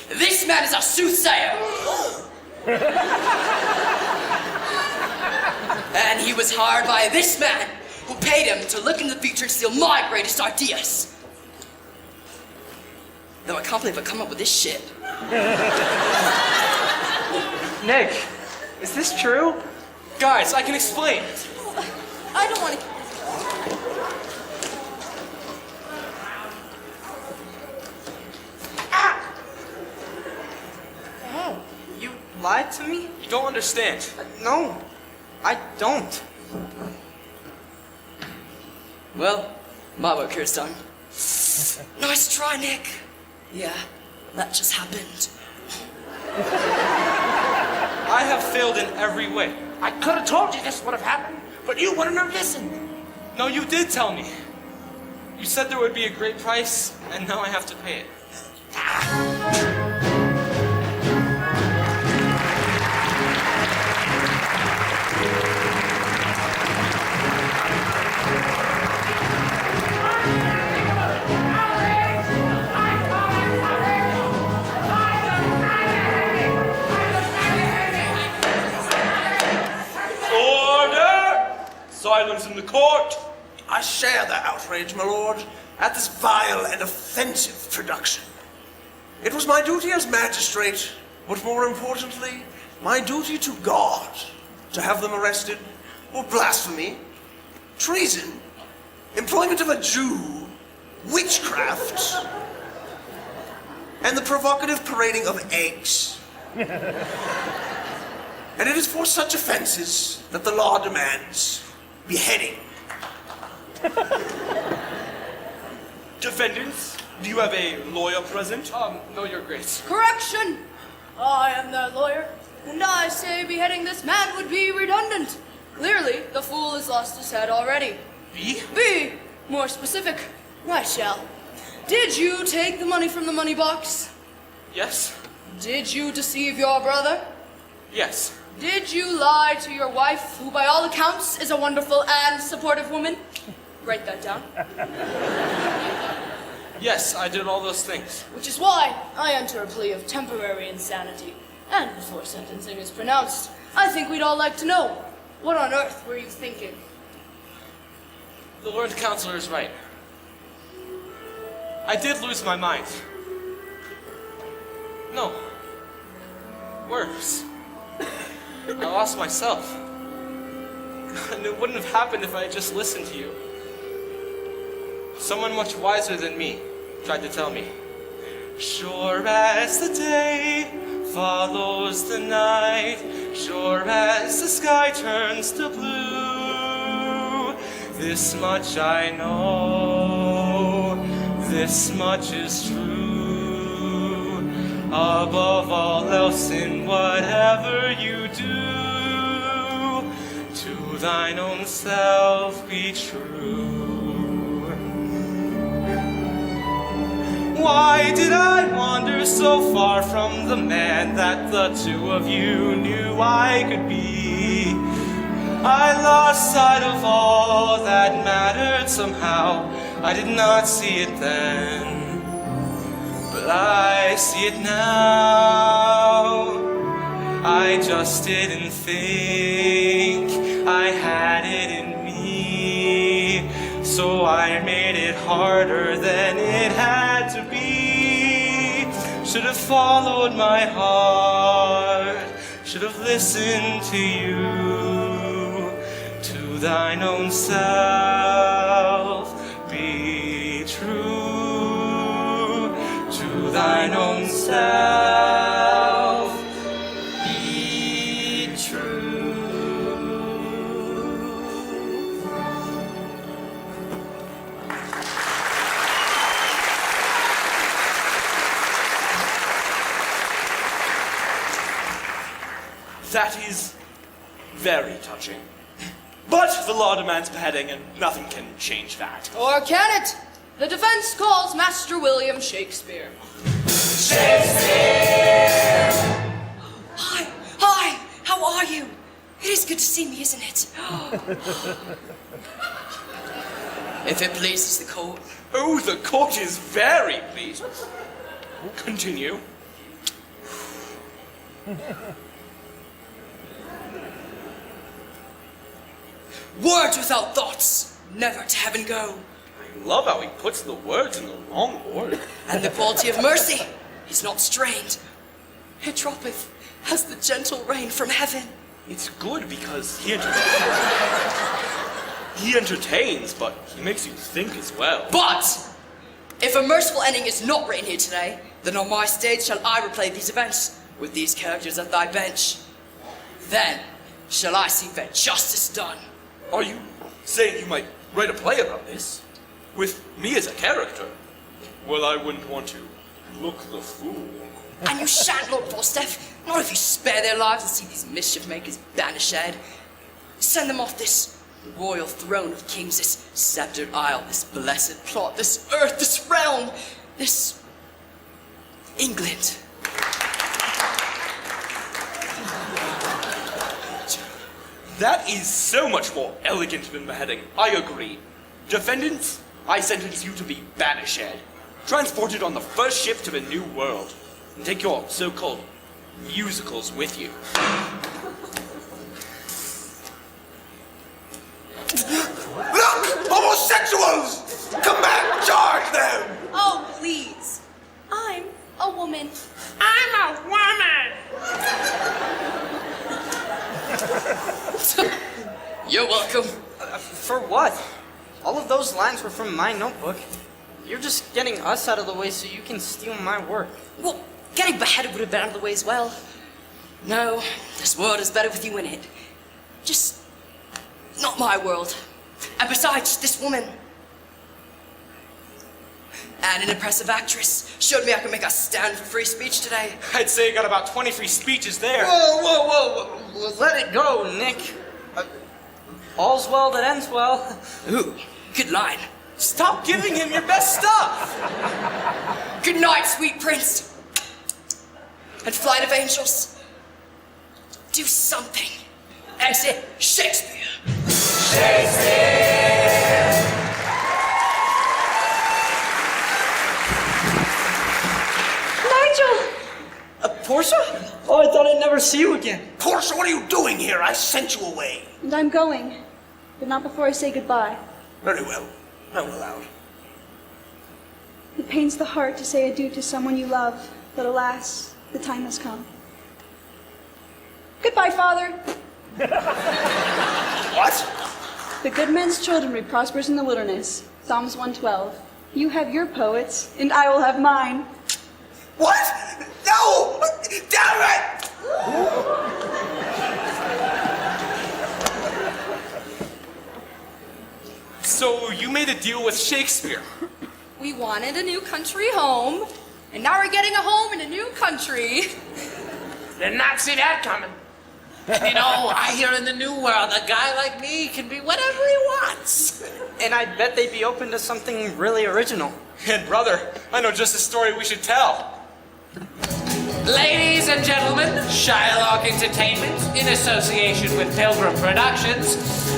This man is a soothsayer. And he was hired by this man, who paid him to look into the future and steal my greatest ideas. Though I can't believe I come up with this shit. Nick, is this true? Guys, I can explain. I don't want to. Oh, you lied to me? You don't understand. No, I don't. Well, my work here is done. Nice try, Nick. Yeah, that just happened. I have failed in every way. I could have told you this would have happened, but you wouldn't have listened. No, you did tell me. You said there would be a great price, and now I have to pay it. Silence in the court! I share the outrage, my lord, at this vile and offensive production. It was my duty as magistrate, but more importantly, my duty to God, to have them arrested for blasphemy, treason, employment of a Jew, witchcraft, and the provocative parading of eggs. And it is for such offenses that the law demands beheading. Defendants, do you have a lawyer present? No, your grace. Correction! I am their lawyer, and I say beheading this man would be redundant. Clearly, the fool has lost his head already. Be more specific. I shall. Did you take the money from the money box? Yes? Did you deceive your brother? Yes. Did you lie to your wife, who by all accounts is a wonderful and supportive woman? Write that down. Yes, I did all those things. Which is why I enter a plea of temporary insanity. And before sentencing is pronounced, I think we'd all like to know, what on earth were you thinking? The Lord Counselor is right. I did lose my mind. No. Worse. I lost myself. And it wouldn't have happened if I had just listened to you. Someone much wiser than me tried to tell me. Sure as the day follows the night, sure as the sky turns to blue, this much I know, this much is true. Above all else in whatever you do, to thine own self be true. Why did I wander so far from the man that the two of you knew I could be? I lost sight of all that mattered somehow. I did not see it then, but I see it now. I just didn't think I had it in me, so I made it harder than it had to be. Should have followed my heart, should have listened to you. To thine own self be thine own self be true. That is very touching. But the law demands beheading, and nothing can change that. Or can it? The defense calls Master William Shakespeare. Shakespeare! Hi, how are you? It is good to see me, isn't it? If it pleases the court. Oh, the court is very pleased. Continue. Words without thoughts, never to heaven go. I love how he puts the words in the wrong order. And the quality of mercy is not strained. It droppeth as the gentle rain from heaven. It's good because he entertains, but he makes you think as well. But if a merciful ending is not written here today, then on my stage shall I replay these events with these characters at thy bench. Then shall I see fair justice done. Are you saying you might write a play about this? With me as a character? Well, I wouldn't want to look the fool. And you shan't, Lord Falstaff, not if you spare their lives and see these mischief makers banished. Send them off this royal throne of kings, this sceptred isle, this blessed plot, this earth, this realm, this England. That is so much more elegant than beheading. I agree. Defendants, I sentence you to be banished, transported on the first ship to the New World, and take your so-called musicals with you. Look! Homosexuals! Come back! Charge them! Oh, please. I'm a woman. I'm a woman! You're welcome. For what? All of those lines were from my notebook. You're just getting us out of the way so you can steal my work. Well, getting beheaded would have been out of the way as well. No, this world is better with you in it. Just not my world. And besides, this woman, and an impressive actress, showed me I could make a stand for free speech today. I'd say you got about 20 free speeches there. Whoa. Let it go, Nick. All's well that ends well. Ooh, good line. Stop giving him your best stuff. Good night, sweet prince. And flight of angels. Do something. Exit Shakespeare. Shakespeare! Nigel! Portia? Oh, I thought I'd never see you again. Portia, what are you doing here? I sent you away. And I'm going, but not before I say goodbye. Very well. I will allow. It pains the heart to say adieu to someone you love, but alas, the time has come. Goodbye, Father. What? The good man's children be prosperous in the wilderness. Psalms 112. You have your poets, and I will have mine. What? No! Damn it! So you made a deal with Shakespeare. We wanted a new country home, and now we're getting a home in a new country. Did not see that coming. You know, I hear in the New World a guy like me can be whatever he wants. And I bet they'd be open to something really original. And brother, I know just the story we should tell. Ladies and gentlemen, Shylock Entertainment, in association with Pilgrim Productions,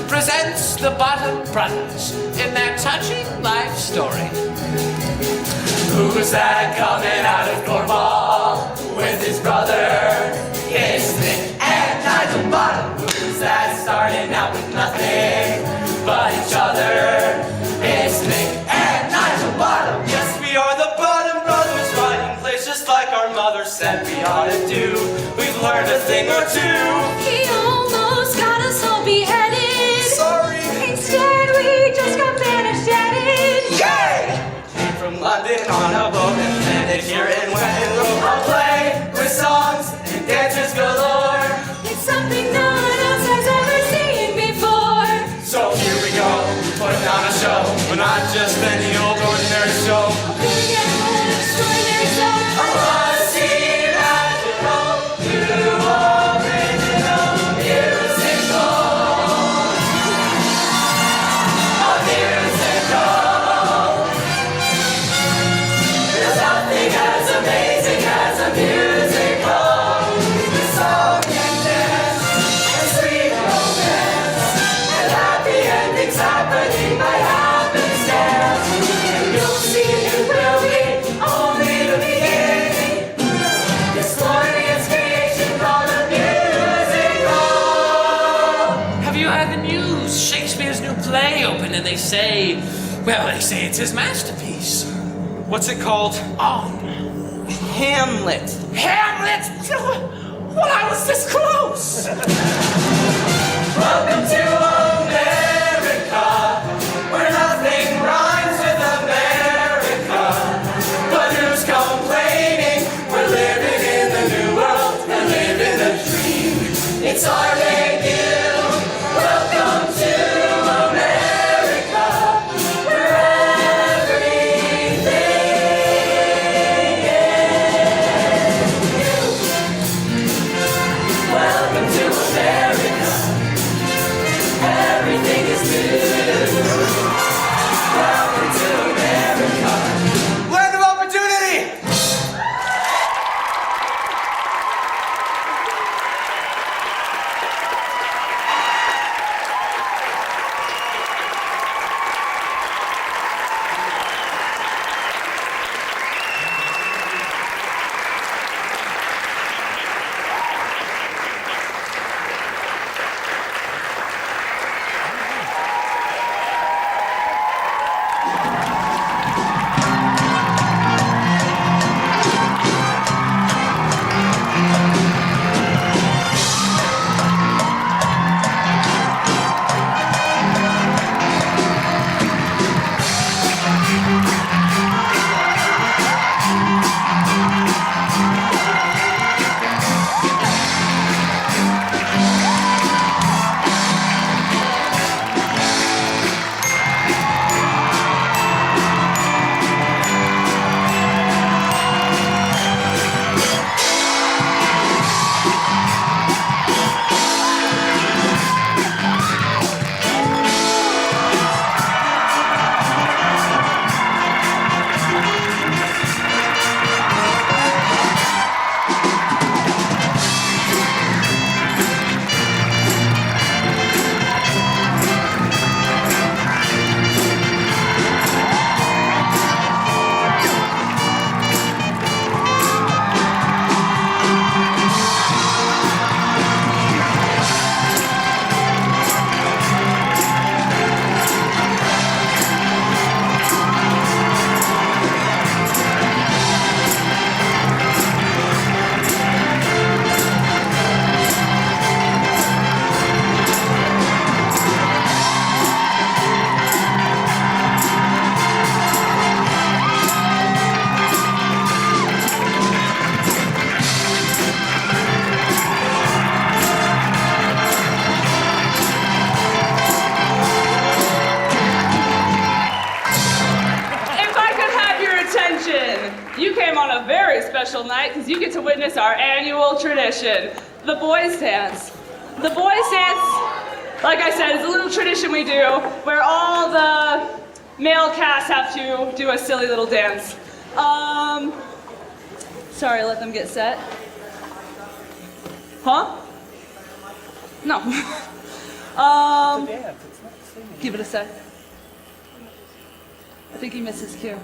presents the Bottom Brothers in their touching life story. Who's that coming out of Cornwall with his brother? It's Nick and Nigel Bottom. Who's that starting out with nothing but each other? It's Nick and Nigel Bottom. Yes, we are the Bottom Brothers, riding plays just like our mother said we ought to do. We've learned a thing or two. He almost got us all beheaded. Sorry. Instead, we just got banished. Yay! Came from London on a boat and landed here in Wales. news. Shakespeare's new play opened and they say it's his masterpiece. What's it called? Oh, Hamlet. Hamlet! Well, I was this close! Welcome to America, where nothing rhymes with America. But who's complaining? We're living in the new world and living a dream. It's our debut. Welcome to America, where everything is new. Welcome to America. Everything is new. Welcome to America. Land of opportunity! You came on a very special night because you get to witness our annual tradition, the boys' dance. The boys' dance, like I said, is a little tradition we do where all the male cast have to do a silly little dance. Sorry, let them get set. Huh? No. Give it a sec. I think he missed his cue.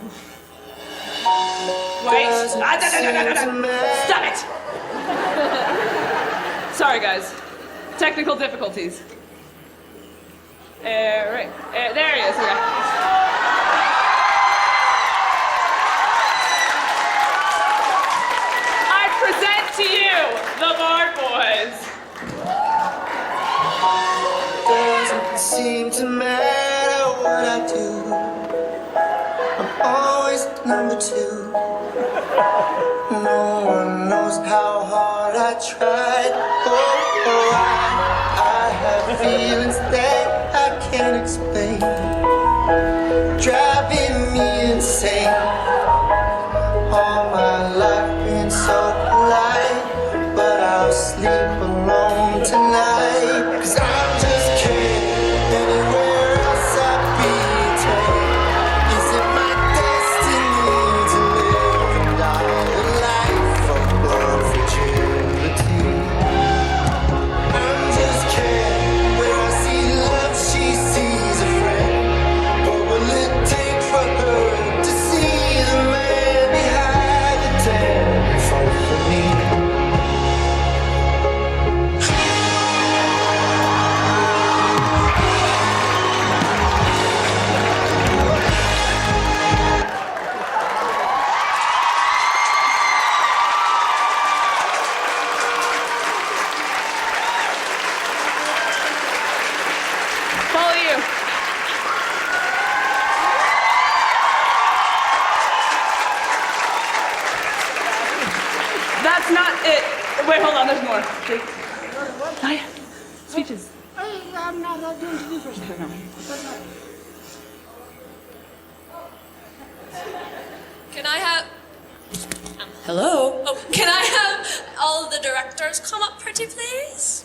Wait. Stop it! Sorry, guys. Technical difficulties. Right. There he is. Okay. I present to you the Bard Boys. Doesn't seem to matter what I do. I'm always number two. No one knows how hard I tried. I have feelings that I can't explain, driving me insane. All my life been so polite, but I'll sleep alone tonight. 'Cause I'm just kidding. Anywhere else I'd be taken. Is it my destiny to live and die a life of blood fragility? I'm just kidding. Where I see love, she sees a friend. there's more. Naya, speeches. I'm not doing you first. No. Can I have... Hello? Oh, can I have all of the directors come up pretty please?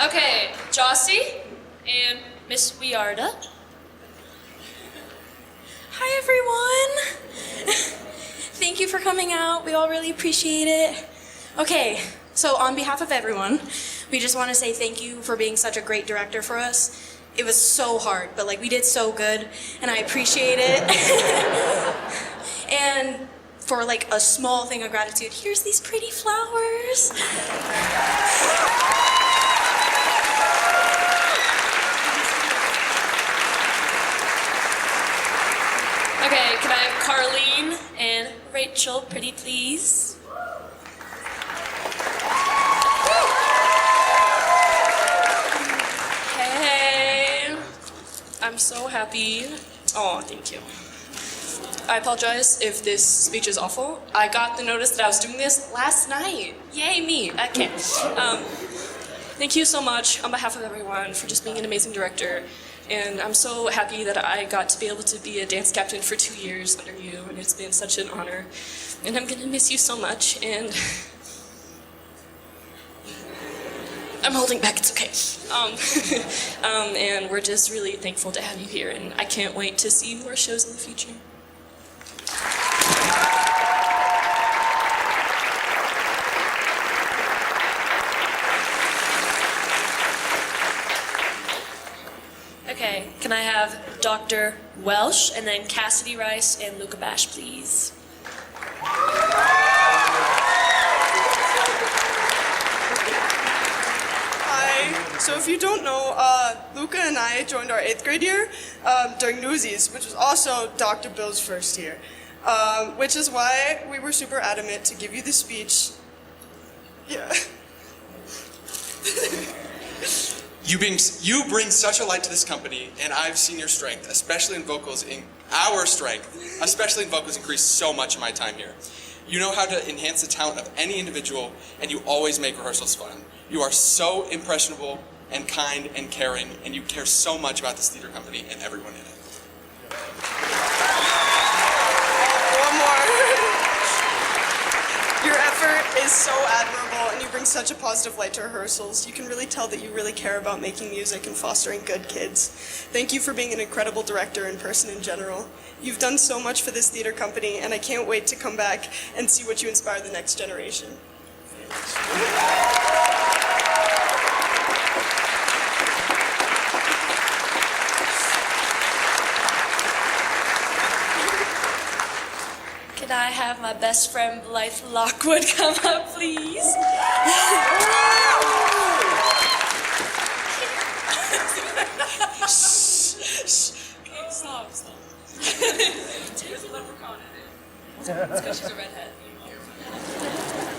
Okay, Jossie and Miss Wiarda. Hi, everyone. Thank you for coming out. We all really appreciate it. Okay, so on behalf of everyone, we just want to say thank you for being such a great director for us. It was so hard, but like we did so good, and I appreciate it. And for like a small thing of gratitude, here's these pretty flowers. Okay, can I have Carlene and Rachel, pretty please? Hey, I'm so happy. Oh, thank you. I apologize if this speech is awful. I got the notice that I was doing this last night. Yay me, okay. Thank you so much on behalf of everyone for just being an amazing director. And I'm so happy that I got to be able to be a dance captain for 2 years under you, and it's been such an honor. And I'm gonna miss you so much, and I'm holding back, it's okay. And we're just really thankful to have you here, and I can't wait to see more shows in the future. Okay, can I have Dr. Welsh and then Cassidy Rice and Luca Bash, please? Hi. So if you don't know, Luca and I joined our 8th grade year during Newsies, which was also Dr. Bill's first year, which is why we were super adamant to give you the speech. Yeah. You bring such a light to this company, and I've seen your strength, especially in vocals. Our strength, especially in vocals, increased so much in my time here. You know how to enhance the talent of any individual, and you always make rehearsals fun. You are so impressionable and kind and caring, and you care so much about this theater company and everyone in it. One more. Your effort is so admirable, and you bring such a positive light to rehearsals. You can really tell that you really care about making music and fostering good kids. Thank you for being an incredible director and person in general. You've done so much for this theater company, and I can't wait to come back and see what you inspire the next generation. Can I have my best friend Blythe Lockwood come up, please? Okay, stop. There's a leprechaun in it. It's because she's a redhead.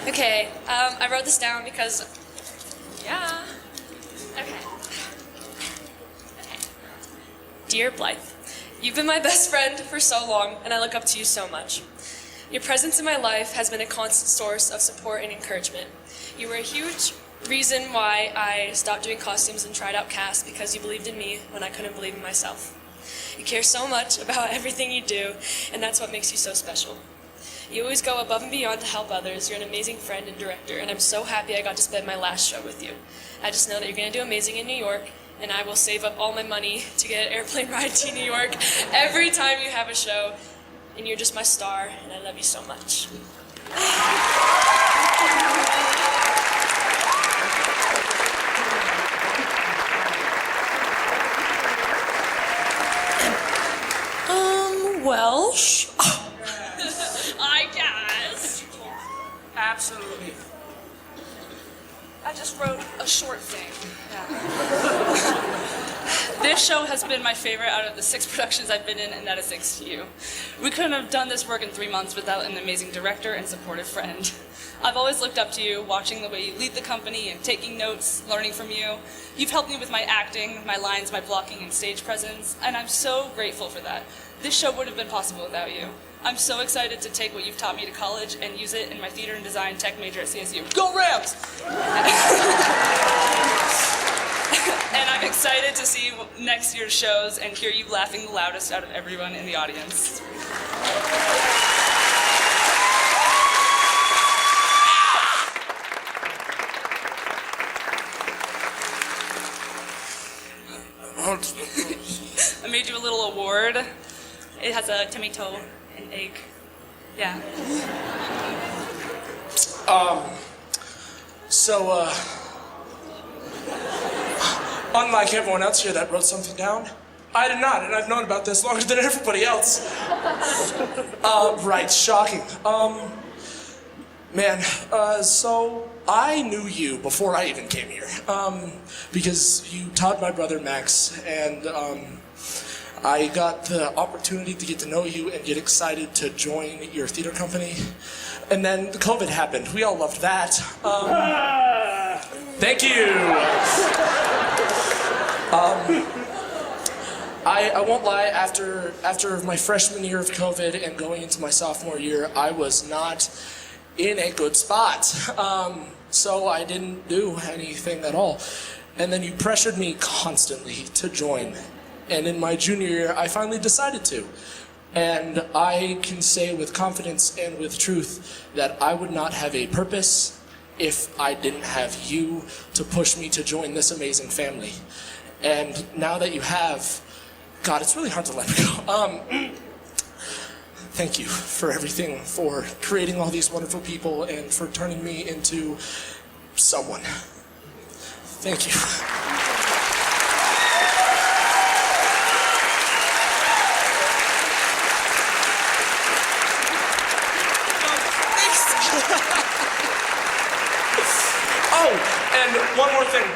Okay, I wrote this down because, yeah. Okay. Dear Blythe, you've been my best friend for so long, and I look up to you so much. Your presence in my life has been a constant source of support and encouragement. You were a huge reason why I stopped doing costumes and tried out cast, because you believed in me when I couldn't believe in myself. You care so much about everything you do, and that's what makes you so special. You always go above and beyond to help others. You're an amazing friend and director, and I'm so happy I got to spend my last show with you. I just know that you're going to do amazing in New York, and I will save up all my money to get an airplane ride to New York every time you have a show. And you're just my star, and I love you so much. Welsh? I guess. Absolutely. I just wrote a short thing. This show has been my favorite out of the 6 productions I've been in, and that is thanks to you. We couldn't have done this work in 3 months without an amazing director and supportive friend. I've always looked up to you, watching the way you lead the company and taking notes, learning from you. You've helped me with my acting, my lines, my blocking, and stage presence, and I'm so grateful for that. This show would have been possible without you. I'm so excited to take what you've taught me to college and use it in my theater and design tech major at CSU. Go Rams! And I'm excited to see next year's shows and hear you laughing the loudest out of everyone in the audience. I made you a little award. It has a tomato and egg. Yeah. Unlike everyone else here that wrote something down, I did not, and I've known about this longer than everybody else. Right, shocking. So I knew you before I even came here, because you taught my brother Max, and I got the opportunity to get to know you and get excited to join your theater company. And then the COVID happened. We all loved that. Thank you. I won't lie, after my freshman year of COVID and going into my sophomore year, I was not in a good spot. So I didn't do anything at all. And then you pressured me constantly to join. And in my junior year, I finally decided to. And I can say with confidence and with truth that I would not have a purpose if I didn't have you to push me to join this amazing family. And now that you have, God, it's really hard to let go. Thank you for everything, for creating all these wonderful people and for turning me into someone. Thank you. Oh, and one more thing.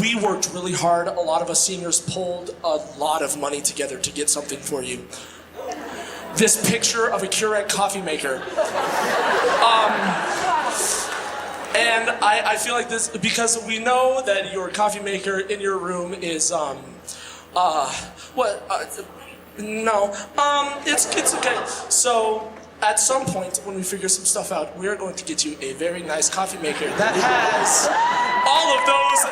We worked really hard. A lot of us seniors pulled a lot of money together to get something for you. This picture of a Keurig coffee maker. And I feel like this, because we know that your coffee maker in your room is, it's okay. So, at some point, when we figure some stuff out, we're going to get you a very nice coffee maker that has all of those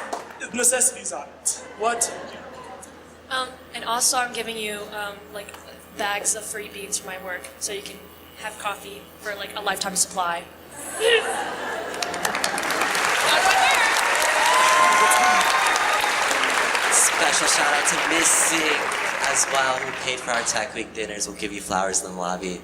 necessities on it. What? And also I'm giving you, bags of free beans for my work, so you can have coffee for, a lifetime supply. Special shout out to Miss Singh as well, who paid for our Tech Week dinners. We'll give you flowers in the lobby.